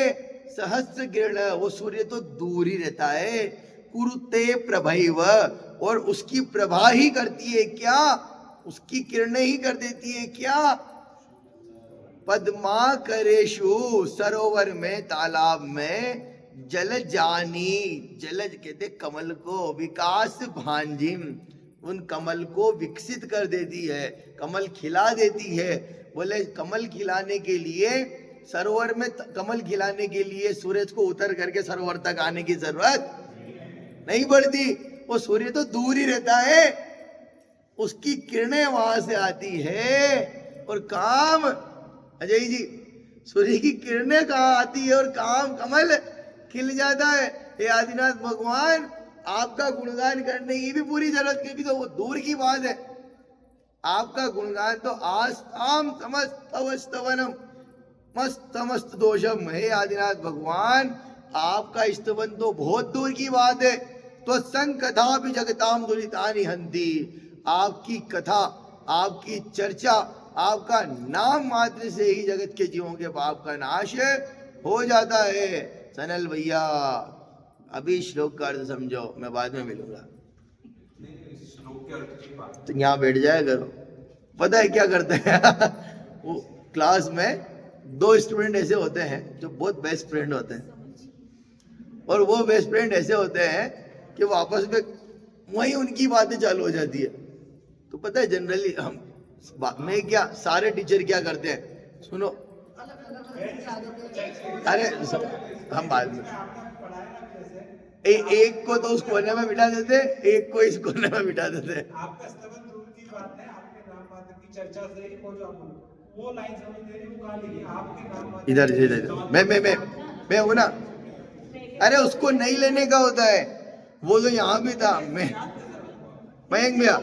सहस्त्र किरण, वो सूर्य तो दूर ही रहता है। कुरुते प्रभैव, और उसकी प्रभा ही करती है क्या? उसकी किरणें ही कर देती है क्या? पद्माकरेषु, सरोवर में, तालाब में, जलजानी, जलज कहते कमल को, विकास भांजिम, उन कमल को विकसित कर देती है, कमल खिला देती है। बोले कमल खिलाने के लिए, सरोवर में कमल खिलाने के लिए सूरज को उतर करके सरोवर तक आने की जरूरत नहीं पड़ती, वो सूर्य तो दूर ही रहता है, उसकी किरणें वहां से आती है। और काम, अजय जी, सूर्य की किरणें कहाँ आती है और काम कमल खिल जाता है। हे आदिनाथ भगवान, आपका गुणगान करने की भी पूरी जरूरत नहीं, तो वो दूर की बात है। आपका गुणगान तो आस्ताम समस्त अवस्तवनम मस्त समस्त दोषम। हे आदिनाथ भगवान, आपका स्तवन तो बहुत दूर की बात है। तो संकथा भी जगताम दुरितानि हंति, आपकी कथा, आपकी चर्चा, आपका नाम मात्र से ही जगत के जीवों के पाप का नाश हो जाता है। सनल भैया, अभी श्लोक का अर्थ समझो, मैं बाद में मिलूंगा, श्लोक के अर्थ की बात। तो यहाँ बैठ जाया करो। पता है क्या करते हैं वो क्लास में दो स्टूडेंट ऐसे होते हैं जो बहुत बेस्ट फ्रेंड होते हैं, और वो बेस्ट फ्रेंड ऐसे होते हैं कि वो आपस में वही उनकी बातें चालू हो जाती है। तो पता है जनरली हम में क्या, सारे टीचर क्या करते हैं, सुनो, अरे हम बाद में, एक को तो उस कोने में बिठा देते, एक को इस कोने में बिठा देते। आपका स्तवन दूर की बात है, आपके नाम मात्र की चर्चा से ही वो जो आप वो लाइन समझ रहे हैं, वो कहाँ लिखी? आपके नाम मात्र इधर इधर मैं हूं ना। अरे उसको नहीं लेने का होता है, वो तो यहाँ भी था। मयंक भैया,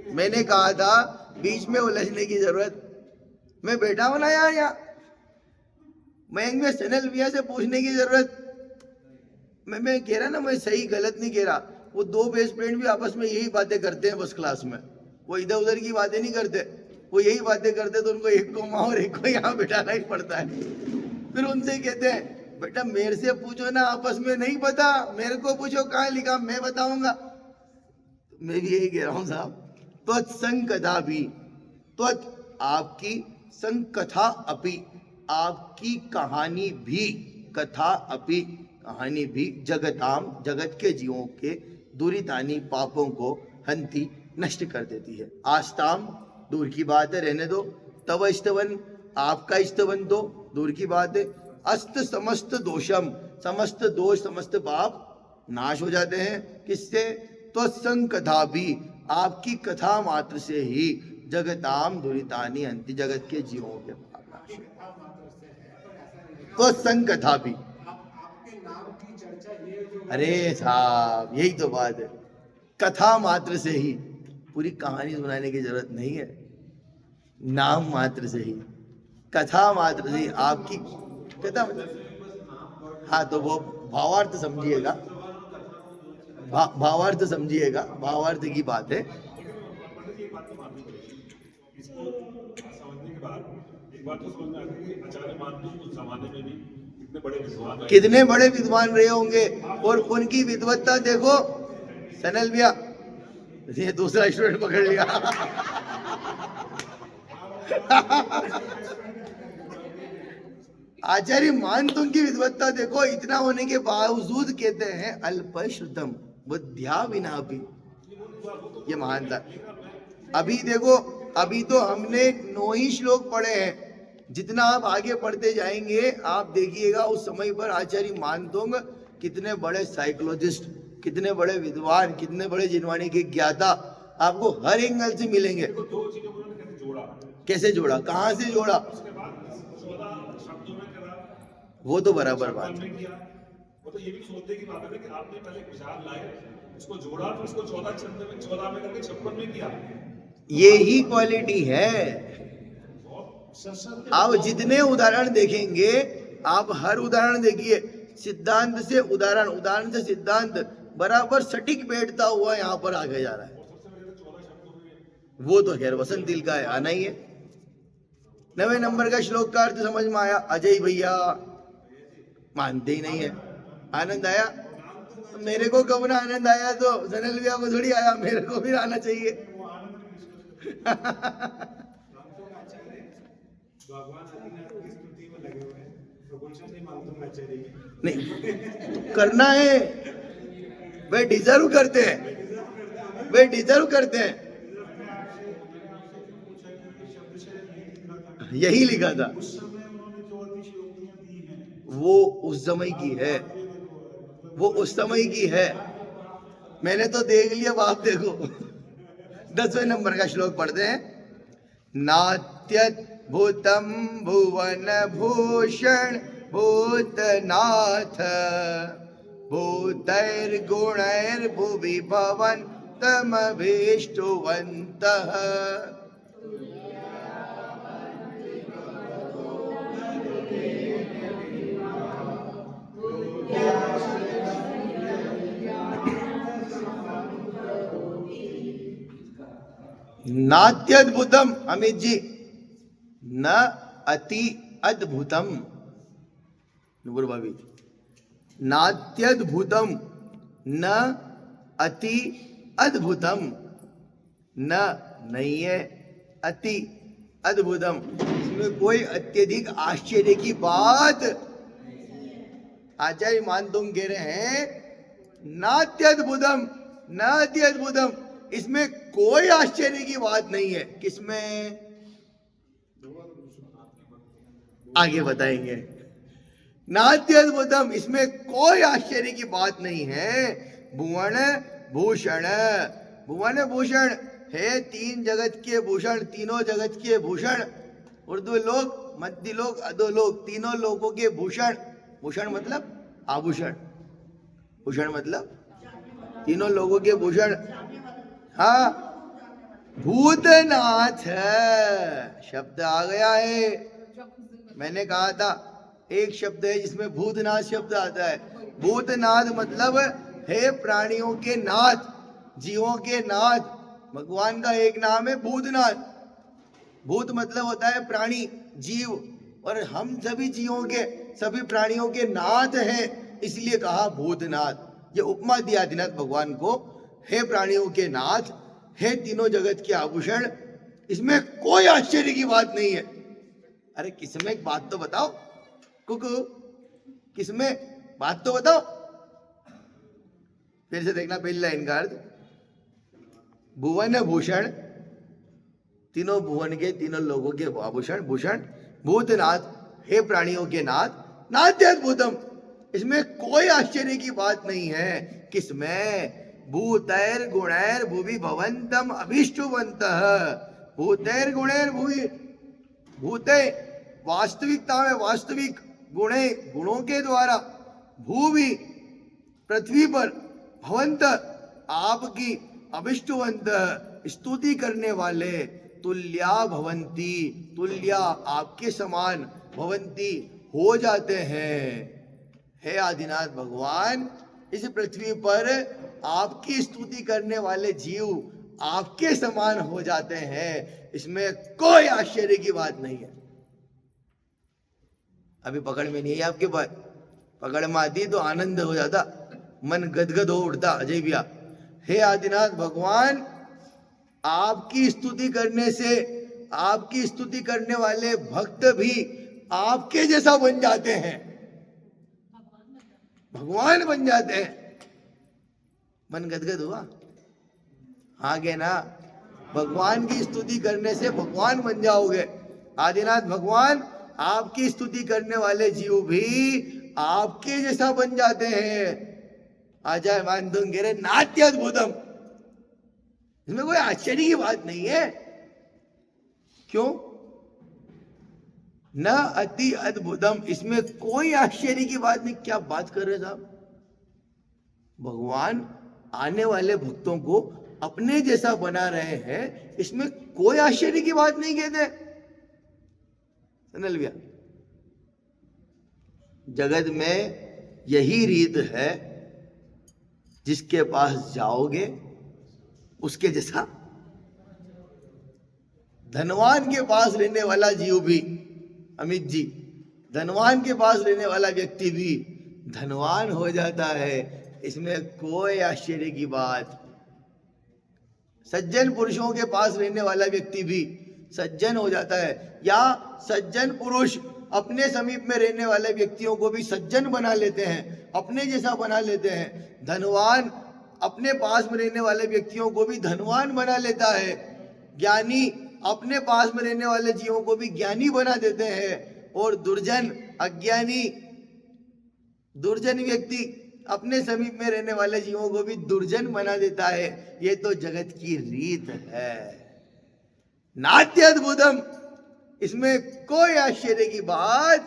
मैंने कहा था बीच में उलझने की जरूरत, मैं बैठा हूं ना यहाँ। मयंक में सनल भैया से पूछने की जरूरत, मैं कह रहा ना, मैं सही गलत नहीं कह रहा। वो दो बेस्ट फ्रेंड भी आपस में यही बातें करते हैं बस क्लास में, वो इधर उधर की बातें नहीं करते, वो यही बातें करते, तो उनको एक को वहां और एक को यहाँ बिठाना ही पड़ता है। फिर उनसे कहते हैं बेटा मेरे से पूछो ना, आपस में नहीं पता, मेरे को पूछो कहाँ लिखा, मैं बताऊंगा। मैं भी यही कह रहा हूं साहब, त्वत्संकथा भी, त्वत् आपकी, संकथा अपि आपकी कहानी भी, कथा अपि कहानी भी, जगताम जगत के जीवों के, दुरितानी पापों को, हंति नष्ट कर देती है, आस्ताम दूर की बात है रहने दो, तव स्तवन आपका स्तवन तो दूर की बात है, अस्त समस्त दोषम समस्त दोष समस्त पाप नाश हो जाते हैं किससे, तो संकथा भी आपकी कथा मात्र से ही, जगताम दुरितानी हंति जगत के जीवों के पाप नाश, तो संकथा भी। आपके नाम की चर्चा ये जो अरे साहब यही तो बात है, कथा मात्र से ही, पूरी कहानी सुनाने की जरूरत नहीं है, नाम मात्र से ही, कथा मात्र से ही आपकी कथा। हाँ तो वो भावार्थ समझिएगा, भावार्थ समझिएगा, भावार्थ की बात है। इसको समझने के बाद एक बात तो समझ में आती है कि आचार्य मानतु उस जमाने में भी कितने बड़े विद्वान रहे। कितने बड़े विद्वान रहे होंगे, और उनकी विद्वत्ता देखो। सनल भैया ये दूसरा स्टूडेंट पकड़ लिया। आचार्य मानतुंग की विद्वत्ता देखो, इतना होने के बावजूद कहते हैं अल्पश्रुतम बुद्ध्या विना भी, ये महानता। अभी देखो, अभी तो हमने 9 ही श्लोक पढ़े हैं, जितना आप आगे पढ़ते जाएंगे आप देखिएगा उस समय पर आचार्य मानतुंग कितने बड़े साइकोलॉजिस्ट, कितने बड़े विद्वान, कितने बड़े जिनवाणी के ज्ञाता आपको हर एंगल से मिलेंगे। दो चीजों को उन्होंने कैसे जोड़ा, कैसे जोड़ा, कहाँ से जोड़ा, उसके बाद 14 शब्दों में करा, वो तो बराबर बात मन है। में किया। वो तो ये भी सोचने की बात है ना कि आपने पहले एक विचार लाए, उसको जोड़ा, फिर उसको 14 छंद में 14 में करके 56 में किया। ये ही क्वालिटी है। आप जितने उदाहरण देखेंगे, आप हर उदाहरण देखिए, सिद्धांत से उदाहरण, उदाहरण से सिद्धांत बराबर सटीक बैठता हुआ यहाँ पर आगे जा रहा है। वो तो खैर वसंत तिल का है, आना ही है। 9वें नंबर का श्लोक का अर्थ समझ में आया? अजय भैया मानते ही नहीं है। आनंद आया? मेरे को कब ना आनंद आया तो सनल भैया को थोड़ी आया, मेरे को भी आना चाहिए। भगवान आदिनाथ की स्तुति में लगे हुए हैं, प्रशंसा नहीं मानते आचार्य की। नहीं करना है, वे डिजर्व करते हैं, वे डिजर्व करते हैं। यही लिखा था, उस समय उन्होंने जो अतिशयोक्तियां दी हैं, वो उस समय की है, वो उस समय की है। मैंने तो देख लिया, अब आप देखो। 10वें नंबर का श्लोक पढ़ते हैं। नात्यत भूतम भुवन भूषण भूतनाथ भूतैर्गुणैर्भुवि भवन्तमभीष्टुवन्तः। नात्यद्भुतम, अमित जी, न अति अद्भुतम, नुपुर भाभी, नात्यद्भुतम न अति अद्भुतम, न नहीं है, अति अद्भुतम, इसमें कोई अत्यधिक आश्चर्य की बात। आचार्य मानतुंग कह रहे हैं नात्यद्भुतम न अति अद्भुतम, इसमें कोई आश्चर्य की बात नहीं है। किसमें? आगे बताएंगे। नात्यद्भुतम, इसमें कोई आश्चर्य की बात नहीं है। भुवन भूषण, भुवन भूषण है 3 जगत के भूषण, तीनों जगत के भूषण। उर्दू लोग, मध्य लोग, अधो लोग, तीनों लोगों के भूषण। भूषण मतलब आभूषण, भूषण मतलब तीनों लोगों के भूषण। हाँ, भूतनाथ शब्द आ गया है। मैंने कहा था एक शब्द है जिसमें भूतनाथ शब्द आता है। भूतनाथ मतलब है प्राणियों के नाथ, जीवों के नाथ। भगवान का एक नाम है भूतनाथ। भूत मतलब होता है प्राणी, जीव, और हम सभी जीवों के, सभी प्राणियों के नाथ हैं, इसलिए कहा भूतनाथ। ये उपमा दिया आदिनाथ भगवान को, हे प्राणियों के नाथ, हे तीनों जगत के आभूषण। इसमें कोई आश्चर्य की बात नहीं है। अरे किसमें एक बात तो बताओ कुकु, किसमें बात तो बताओ। फिर से देखना पहली लाइन का अर्थ, भुवन भूषण, तीनों भुवन के, तीनों लोगों के आभूषण, भूषण, भूतनाथ, हे प्राणियों के नाथ, नाद्यद्भुतम। इसमें कोई आश्चर्य की बात नहीं है। किसमें? भूतैर गुणैर भुवि भवन्तम अभिष्टुवन्तः। भूतैर गुणैर भुवि, भूते वास्तविकता में वास्तविक, गुणे गुणों के द्वारा, भूवि पृथ्वी पर, भवंत आपकी, अभिष्टुवंत स्तुति करने वाले, तुल्या भवंती, तुल्या आपके समान, भवंती हो जाते हैं। हे आदिनाथ भगवान, इस पृथ्वी पर आपकी स्तुति करने वाले जीव आपके समान हो जाते हैं। इसमें कोई आश्चर्य की बात नहीं है। अभी पकड़ में नहीं है आपके पास, पकड़ में आती तो आनंद हो जाता, मन गदगद हो उठता अजय भैया। हे आदिनाथ भगवान, आपकी स्तुति करने से आपकी स्तुति करने वाले भक्त भी आपके जैसा बन जाते हैं, भगवान बन जाते हैं। मन गदगद हुआ? आगे ना, भगवान की स्तुति करने से भगवान बन जाओगे। आदिनाथ भगवान, आपकी स्तुति करने वाले जीव भी आपके जैसा बन जाते हैं। आजा मान दूंगे रे नाट्यद्भुतम। इसमें कोई आश्चर्य की बात नहीं है। क्यों? न अति अद्भुतम, इसमें कोई आश्चर्य की बात नहीं। क्या बात कर रहे साहब? भगवान आने वाले भक्तों को अपने जैसा बना रहे हैं, इसमें कोई आश्चर्य की बात नहीं कहते। सनल भैया, जगत में यही रीत है, जिसके पास जाओगे उसके जैसा। धनवान के पास रहने वाला जीव भी, अमित जी, धनवान के पास रहने वाला व्यक्ति भी धनवान हो जाता है। इसमें कोई आश्चर्य की बात। सज्जन पुरुषों के पास रहने वाला व्यक्ति भी सज्जन हो जाता है, या सज्जन पुरुष अपने समीप में रहने वाले व्यक्तियों को भी सज्जन बना लेते हैं, अपने जैसा बना लेते हैं। धनवान अपने पास में रहने वाले व्यक्तियों को भी धनवान बना लेता है। ज्ञानी अपने पास में रहने वाले जीवों को भी ज्ञानी बना देते हैं। और दुर्जन, अज्ञानी, दुर्जन व्यक्ति अपने समीप में रहने वाले जीवों को भी दुर्जन बना देता है। ये तो जगत की रीत है। नाट्यद्भुतम, इसमें कोई आश्चर्य की बात।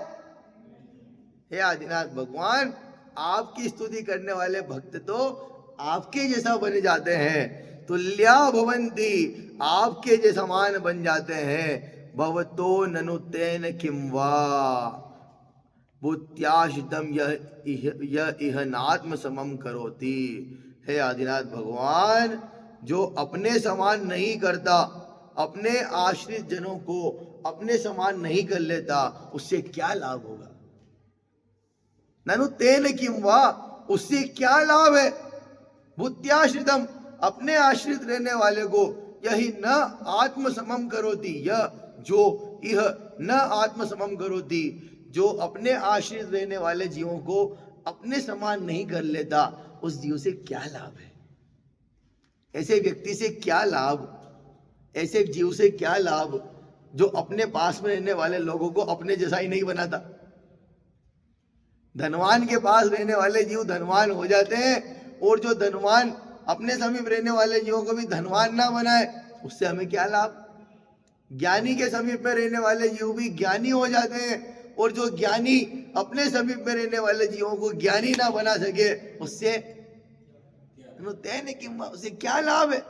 हे आदिनाथ भगवान, आपकी स्तुति करने वाले भक्त तो आपके जैसा बन जाते हैं। तुल्या भवंती, आपके जैसा समान बन जाते हैं। भवतो ननु तेन किम वा बुत्याशितम यह इह नात्म समम करोति। हे आदिनाथ भगवान, जो अपने समान नहीं करता, अपने आश्रित जनों को अपने समान नहीं कर लेता, उससे क्या लाभ होगा? ननु तेन किम वा, उससे क्या लाभ है? बुत्याश्रितम, अपने आश्रित रहने वाले को, यही न आत्म समम करोति, यह जो यह न आत्म समम करोति, जो अपने आश्रित रहने वाले जीवों को अपने समान नहीं कर लेता, उस जीव से क्या लाभ है? ऐसे व्यक्ति से क्या लाभ, ऐसे जीव से क्या लाभ जो अपने पास में रहने वाले लोगों को अपने जैसा ही नहीं बनाता। धनवान के पास रहने वाले जीव धनवान हो जाते हैं, और जो धनवान अपने समीप रहने वाले जीवों को भी धनवान ना बनाए, उससे हमें क्या लाभ? ज्ञानी के समीप में रहने वाले जीव भी ज्ञानी हो जाते हैं, और जो ज्ञानी अपने समीप में रहने वाले जीवों को ज्ञानी ना बना सके, उससे उसे क्या लाभ है?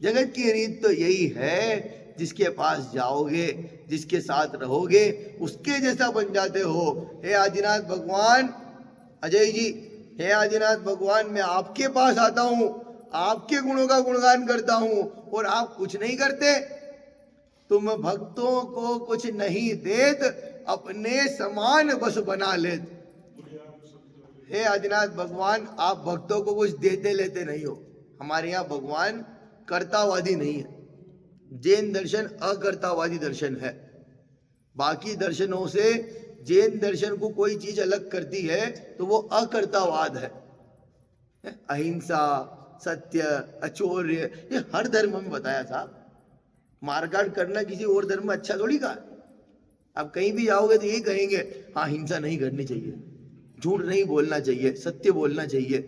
जगत की रीत तो यही है जिसके पास जाओगे, जिसके साथ रहोगे, उसके जैसा बन जाते हो। हे आदिनाथ भगवान, अजय जी, हे आदिनाथ भगवान, मैं आपके पास आता हूँ, आपके गुणों का गुणगान करता हूँ और आप कुछ नहीं करते। तुम भक्तों को कुछ नहीं देत, अपने समान बस बना लेत। हे आदिनाथ भगवान, आप भक्तों को कुछ देते लेते नहीं हो। हमारे यहाँ भगवान कर्तावादी नहीं है। जैन दर्शन अकर्तावादी दर्शन है। बाकी दर्शनों से जैन दर्शन को कोई चीज अलग करती है तो वो अकर्तावाद है। अहिंसा, सत्य, अचौर्य, ये हर धर्म में बताया था। मारकाट करना किसी और धर्म में अच्छा थोड़ी कहा। आप कहीं भी जाओगे तो यही कहेंगे, हाँ हिंसा नहीं करनी चाहिए, झूठ नहीं बोलना चाहिए, सत्य बोलना चाहिए,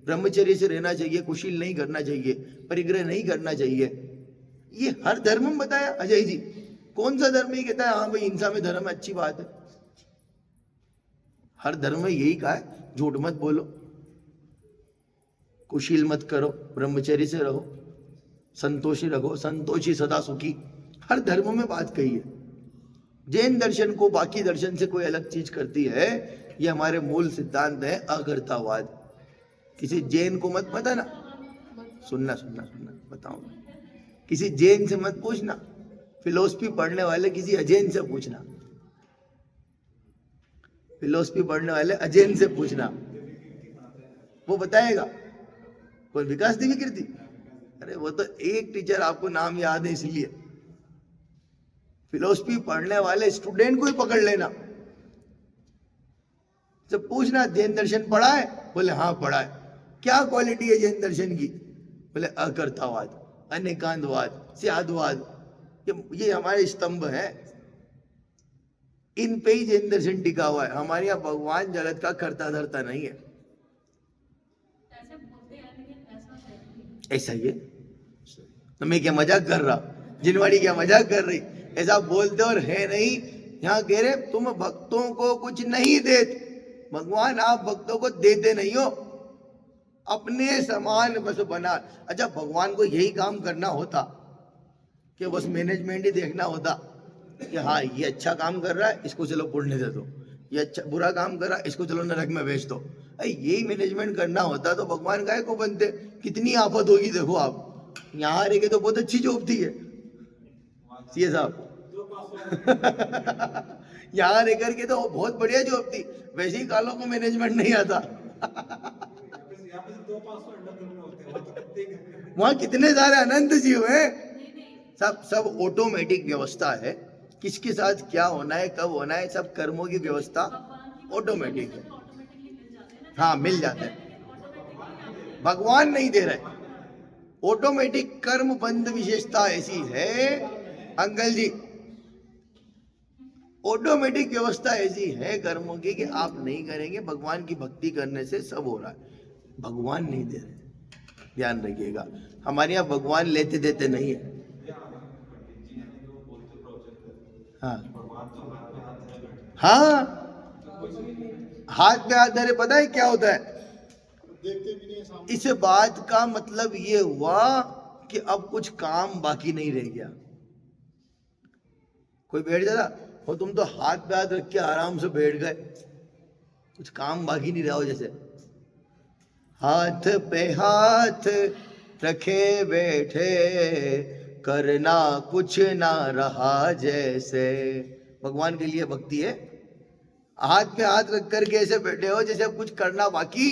ब्रह्मचर्य से रहना चाहिए, कुशील नहीं करना चाहिए, परिग्रह नहीं करना चाहिए। ये हर धर्म में बताया। अजय जी, कौन सा धर्म ये कहता है हाँ भाई हिंसा में धर्म है, अच्छी बात है? हर धर्म में यही कहा है, झूठ मत बोलो, कुशील मत करो, ब्रह्मचर्य से रहो, संतोषी रखो, संतोषी सदा सुखी। हर धर्म में बात कही है। जैन दर्शन को बाकी दर्शन से कोई अलग चीज करती है, ये हमारे मूल सिद्धांत है अकर्तावाद। किसी जैन को मत बताना, सुनना सुनना सुनना बताओ, किसी जैन से मत पूछना, फिलोसफी पढ़ने वाले किसी अजैन से पूछना, फिलोसफी पढ़ने वाले अजैन से पूछना, वो बताएगा। कोई विकास देवी कीर्ति, अरे वो तो एक टीचर आपको नाम याद है इसलिए। फिलोसफी पढ़ने वाले स्टूडेंट को ही पकड़ लेना, जब पूछना जैन दर्शन पढ़ा है, बोले हाँ पढ़ा है। क्या क्वालिटी है जैन दर्शन की? बोले अकर्तावाद, अनेकांतवाद, स्यादवाद, ये हमारे स्तंभ हैं, इन पे ही जैन दर्शन टिका हुआ है। हमारे यहाँ भगवान जगत का कर्ता धर्ता नहीं है। ऐसे बोलते हैं लेकिन ऐसा है। ऐसा ही है तो मैं क्या मजाक कर रहा? जिनवाड़ी क्या मजाक कर रही? ऐसा बोलते और है नहीं। यहाँ कह रहे तुम भक्तों को कुछ नहीं देते। भगवान आप भक्तों को देते नहीं हो, अपने समान बस बना। अच्छा, भगवान को यही काम करना होता कि बस मैनेजमेंट ही देखना होता कि हाँ ये अच्छा काम कर रहा है, इसको चलो पुण्य दे दो, ये अच्छा बुरा काम कर रहा है, इसको चलो नरक में भेज दो। अरे यही मैनेजमेंट करना होता तो भगवान काहे को बनते? कितनी आफत होगी देखो आप। यहाँ रह के तो बहुत अच्छी जॉब थी है सीए साहब यहाँ रह करके तो बहुत बढ़िया जॉब थी। वैसे ही कालों को मैनेजमेंट नहीं आता वहाँ कितने सारे अनंत जीव हैं, सब ऑटोमेटिक व्यवस्था है। किसके साथ क्या होना है, कब होना है, सब कर्मों की व्यवस्था ऑटोमेटिक है। हाँ मिल जाता है, भगवान नहीं दे रहे। ऑटोमेटिक कर्म बंध विशेषता ऐसी है अंकल जी, ऑटोमेटिक व्यवस्था ऐसी है कर्मों की कि आप नहीं करेंगे, भगवान की भक्ति करने से सब हो रहा है। भगवान नहीं दे रहे, ध्यान रखिएगा। हमारे यहाँ भगवान लेते देते नहीं है। हाँ हाँ, हाथ पे हाथ धरे, पता है क्या होता है? इस बात का मतलब ये हुआ कि अब कुछ काम बाकी नहीं रह गया। कोई बैठ जाता हो, तुम तो हाथ पे हाथ रख के आराम से बैठ गए, कुछ काम बाकी नहीं रहा हो। जैसे हाथ पे हाथ रखे बैठे, करना कुछ ना रहा जैसे। भगवान के लिए भक्ति है। हाथ पे हाथ रख करके ऐसे बैठे हो जैसे अब कुछ करना बाकी,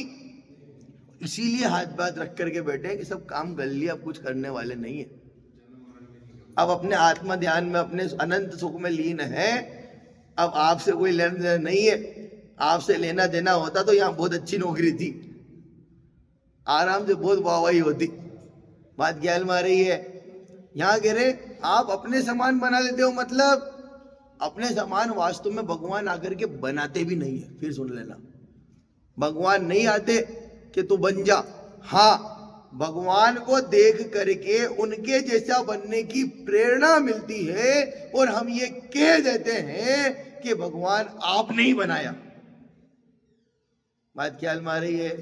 इसीलिए हाथ पे हाथ रख करके बैठे हैं कि सब काम कर लिया, अब कुछ करने वाले नहीं है। अब अपने आत्मा ध्यान में, अपने अनंत सुख में लीन है। अब आपसे कोई लेना देना नहीं है। आपसे लेना देना होता तो यहाँ बहुत अच्छी नौकरी थी, आराम से बहुत वाहवाही होती। बात ख्याल में आ रही है? यहाँ कह रहे आप अपने समान बना लेते हो, मतलब अपने समान वास्तव में भगवान आकर के बनाते भी नहीं है। फिर सुन लेना, भगवान नहीं आते कि तू बन जा। हाँ, भगवान को देख करके उनके जैसा बनने की प्रेरणा मिलती है और हम ये कह देते हैं कि भगवान आपने ही बनाया। बात ख्याल में आ रही है?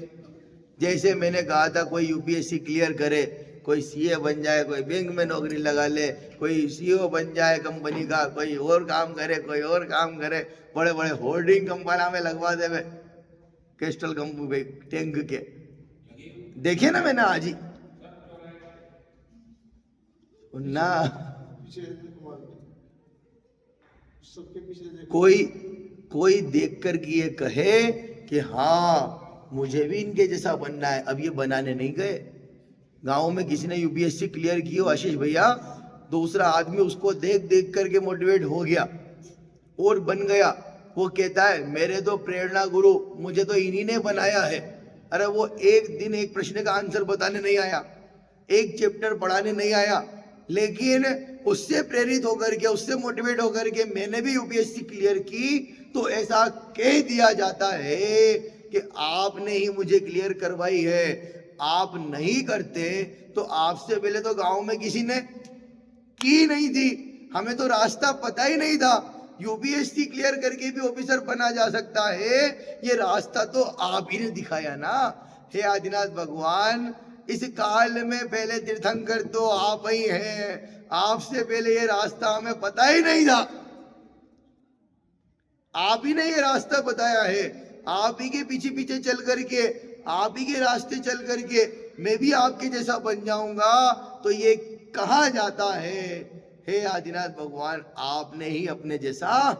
जैसे मैंने कहा था कोई यूपीएससी क्लियर करे कोई सीए बन जाए, कोई बैंक में नौकरी लगा ले, कोई सीईओ बन जाए कंपनी का, कोई और काम करे, कोई और काम करे, बड़े बड़े होर्डिंग कंपनी में लगवा देवे कैस्ट्रल कंपनी टैंक के। देखे ना मैंने आज ही ना, कोई देख कर कि ये कहे कि हाँ मुझे भी इनके जैसा बनना है। अब ये बनाने नहीं गए, गांव में किसी ने यूपीएससी क्लियर की हो आशीष भैया, दूसरा आदमी उसको देख देख करके मोटिवेट हो गया और बन गया। वो कहता है मेरे तो प्रेरणा गुरु, मुझे तो इन्हीं ने बनाया है। अरे वो एक दिन एक प्रश्न का आंसर बताने नहीं आया, एक चैप्टर पढ़ाने नहीं आया, लेकिन उससे प्रेरित होकर के, उससे मोटिवेट होकर के मैंने भी यूपीएससी क्लियर की, तो ऐसा कह दिया जाता है कि आपने ही मुझे क्लियर करवाई है। आप नहीं करते तो आपसे पहले तो गांव में किसी ने की नहीं थी, हमें तो रास्ता पता ही नहीं था। यूपीएससी क्लियर करके भी ऑफिसर बना जा सकता है, ये रास्ता तो आप ही ने दिखाया ना। हे आदिनाथ भगवान, इस काल में पहले तीर्थंकर तो आप ही हैं, आपसे पहले ये रास्ता हमें पता ही नहीं था, आप ही ने ये रास्ता बताया है। आप ही के पीछे पीछे चल करके, आप ही के रास्ते चल करके मैं भी आपके जैसा बन जाऊंगा, तो ये कहा जाता है हे आदिनाथ भगवान आपने ही अपने जैसा,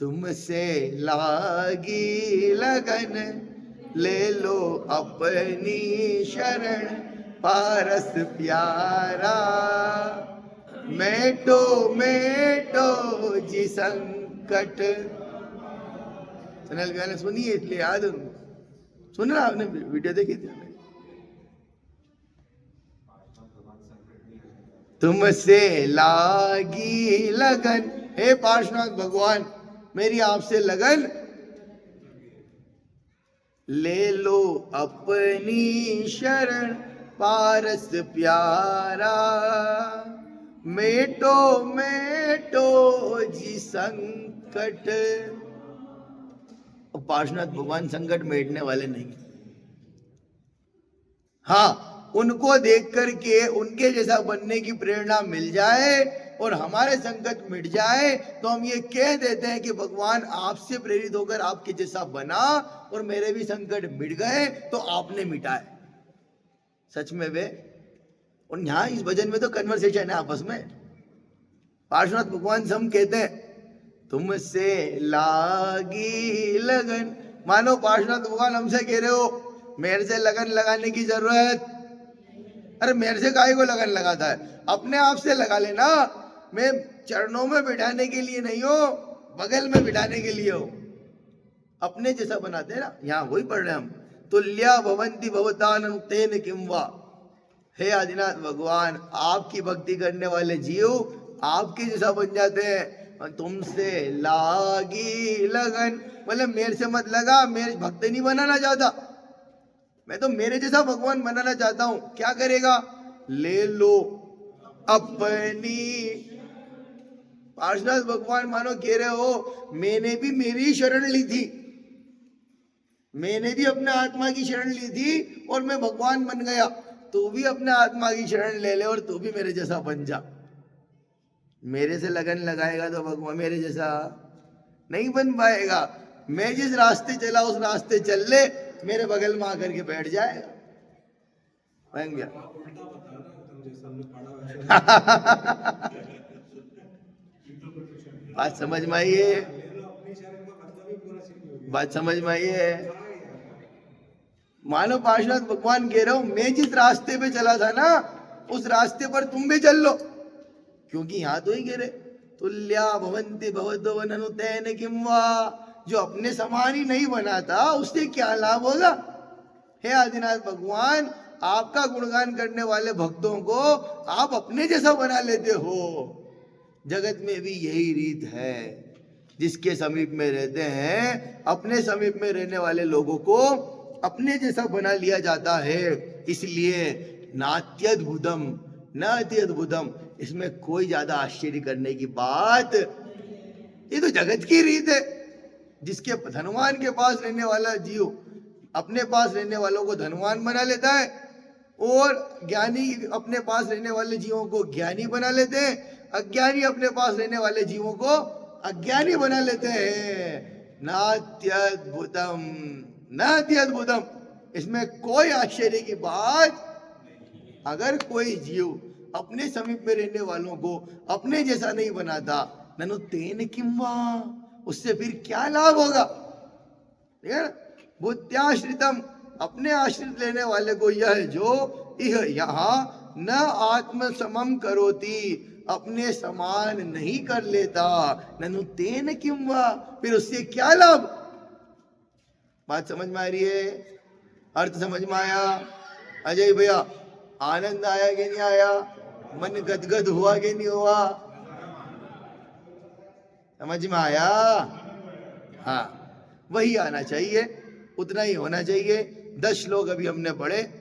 तुमसे लागी लगन ले लो अपनी शरण, पारस प्यारा मेटो मेटो जी संकट। सुनल गाने सुनिए, इसलिए याद सुन रहा आपने, वीडियो देखी थी। तुमसे लागी लगन, हे पार्श्वनाथ भगवान मेरी आपसे लगन, ले लो अपनी शरण, पारस प्यारा मेटो मेटो जी संकट। पार्श्वनाथ भगवान संकट मेटने वाले नहीं, हाँ उनको देख करके उनके जैसा बनने की प्रेरणा मिल जाए और हमारे संकट मिट जाए, तो हम ये कह देते हैं कि भगवान आपसे प्रेरित होकर आपके जैसा बना और मेरे भी संकट मिट गए, तो आपने मिटाए। सच में वे, और यहाँ इस भजन में तो कन्वर्सेशन है आपस में। पार्श्वनाथ भगवान से हम कहते हैं तुमसे लागी लगन, मानो पार्श्वनाथ भगवान हमसे कह रहे हो मेरे से लगन लगाने की जरूरत, अरे मेरे से काहे को लगन लगाता है, अपने आप से लगा लेना। मैं चरणों में बिठाने के लिए नहीं हो, बगल में बिठाने के लिए हो, अपने जैसा बनाते हैं ना। यहाँ वही पढ़ रहे हम, तुल्या भवंति भवतानं तेन किं वा। हे आदिनाथ भगवान आपकी भक्ति करने वाले जीव आपके जैसा बन जाते हैं। तुमसे लागी लगन, मतलब मेरे से मत लगा, मेरे भक्त नहीं बनाना चाहता, मैं तो मेरे जैसा भगवान बनाना चाहता हूं। क्या करेगा, ले लो अपनी। पार्श्वनाथ भगवान मानो कह रहे हो मैंने भी मेरी ही शरण ली थी, मैंने भी अपने आत्मा की शरण ली थी और मैं भगवान बन गया, तू भी अपने आत्मा की शरण ले ले और तू भी मेरे जैसा बन जा। मेरे से लगन लगाएगा तो भगवान मेरे जैसा नहीं बन पाएगा। मैं जिस रास्ते चला उस रास्ते चल ले, मेरे बगल में आकर के बैठ जाएगा। बन गया। बात समझ में आई है, बात समझ में आई है। मानो पार्श्वनाथ भगवान कह रहे हो मैं जिस रास्ते पे चला था ना उस रास्ते पर तुम भी चल लो, क्योंकि यहाँ तो ही कह रहे तुल्या भवन्ति भवतो ननु तेन किं वा। जो अपने समान ही नहीं बनाता उससे क्या लाभ होगा। हे आदिनाथ भगवान आपका गुणगान करने वाले भक्तों को आप अपने जैसा बना लेते हो। जगत में भी यही रीत है, जिसके समीप में रहते हैं अपने समीप में रहने वाले लोगों को अपने जैसा बना लिया जाता है। इसलिए नात्यद्भुतम न अत्यद्भुतम, इसमें कोई ज्यादा आश्चर्य करने की बात, ये तो जगत की रीत है। जिसके धनवान के पास रहने वाला जीव अपने पास रहने वालों को धनवान बना लेता है, और ज्ञानी अपने पास रहने वाले जीवों को ज्ञानी बना लेते हैं, अज्ञानी अपने पास रहने वाले जीवों को अज्ञानी बना लेते हैं। नात्यद्भुतम, नात्यद्भुतम, इसमें कोई आश्चर्य की बात। अगर कोई जीव अपने समीप में रहने वालों को अपने जैसा नहीं बनाता, ननु तेन किम्वा, उससे फिर क्या लाभ होगा? ठीक है ना? बुद्ध्याश्रितम, अपने आश्रित लेने वाले को यह जो इह यहाँ न आत्म समम करोति, अपने समान नहीं कर लेता, ननु तेन किम्वा, फिर उससे क्या लाभ? बात समझ में आ रही है? अर्थ समझ में आया? अजय भैया, आनंद आया कि नहीं आया? मन गदगद हुआ कि नहीं हुआ? समझ में आया? हाँ, वही आना चाहिए, उतना ही होना चाहिए। 10 श्लोक अभी हमने पढ़े।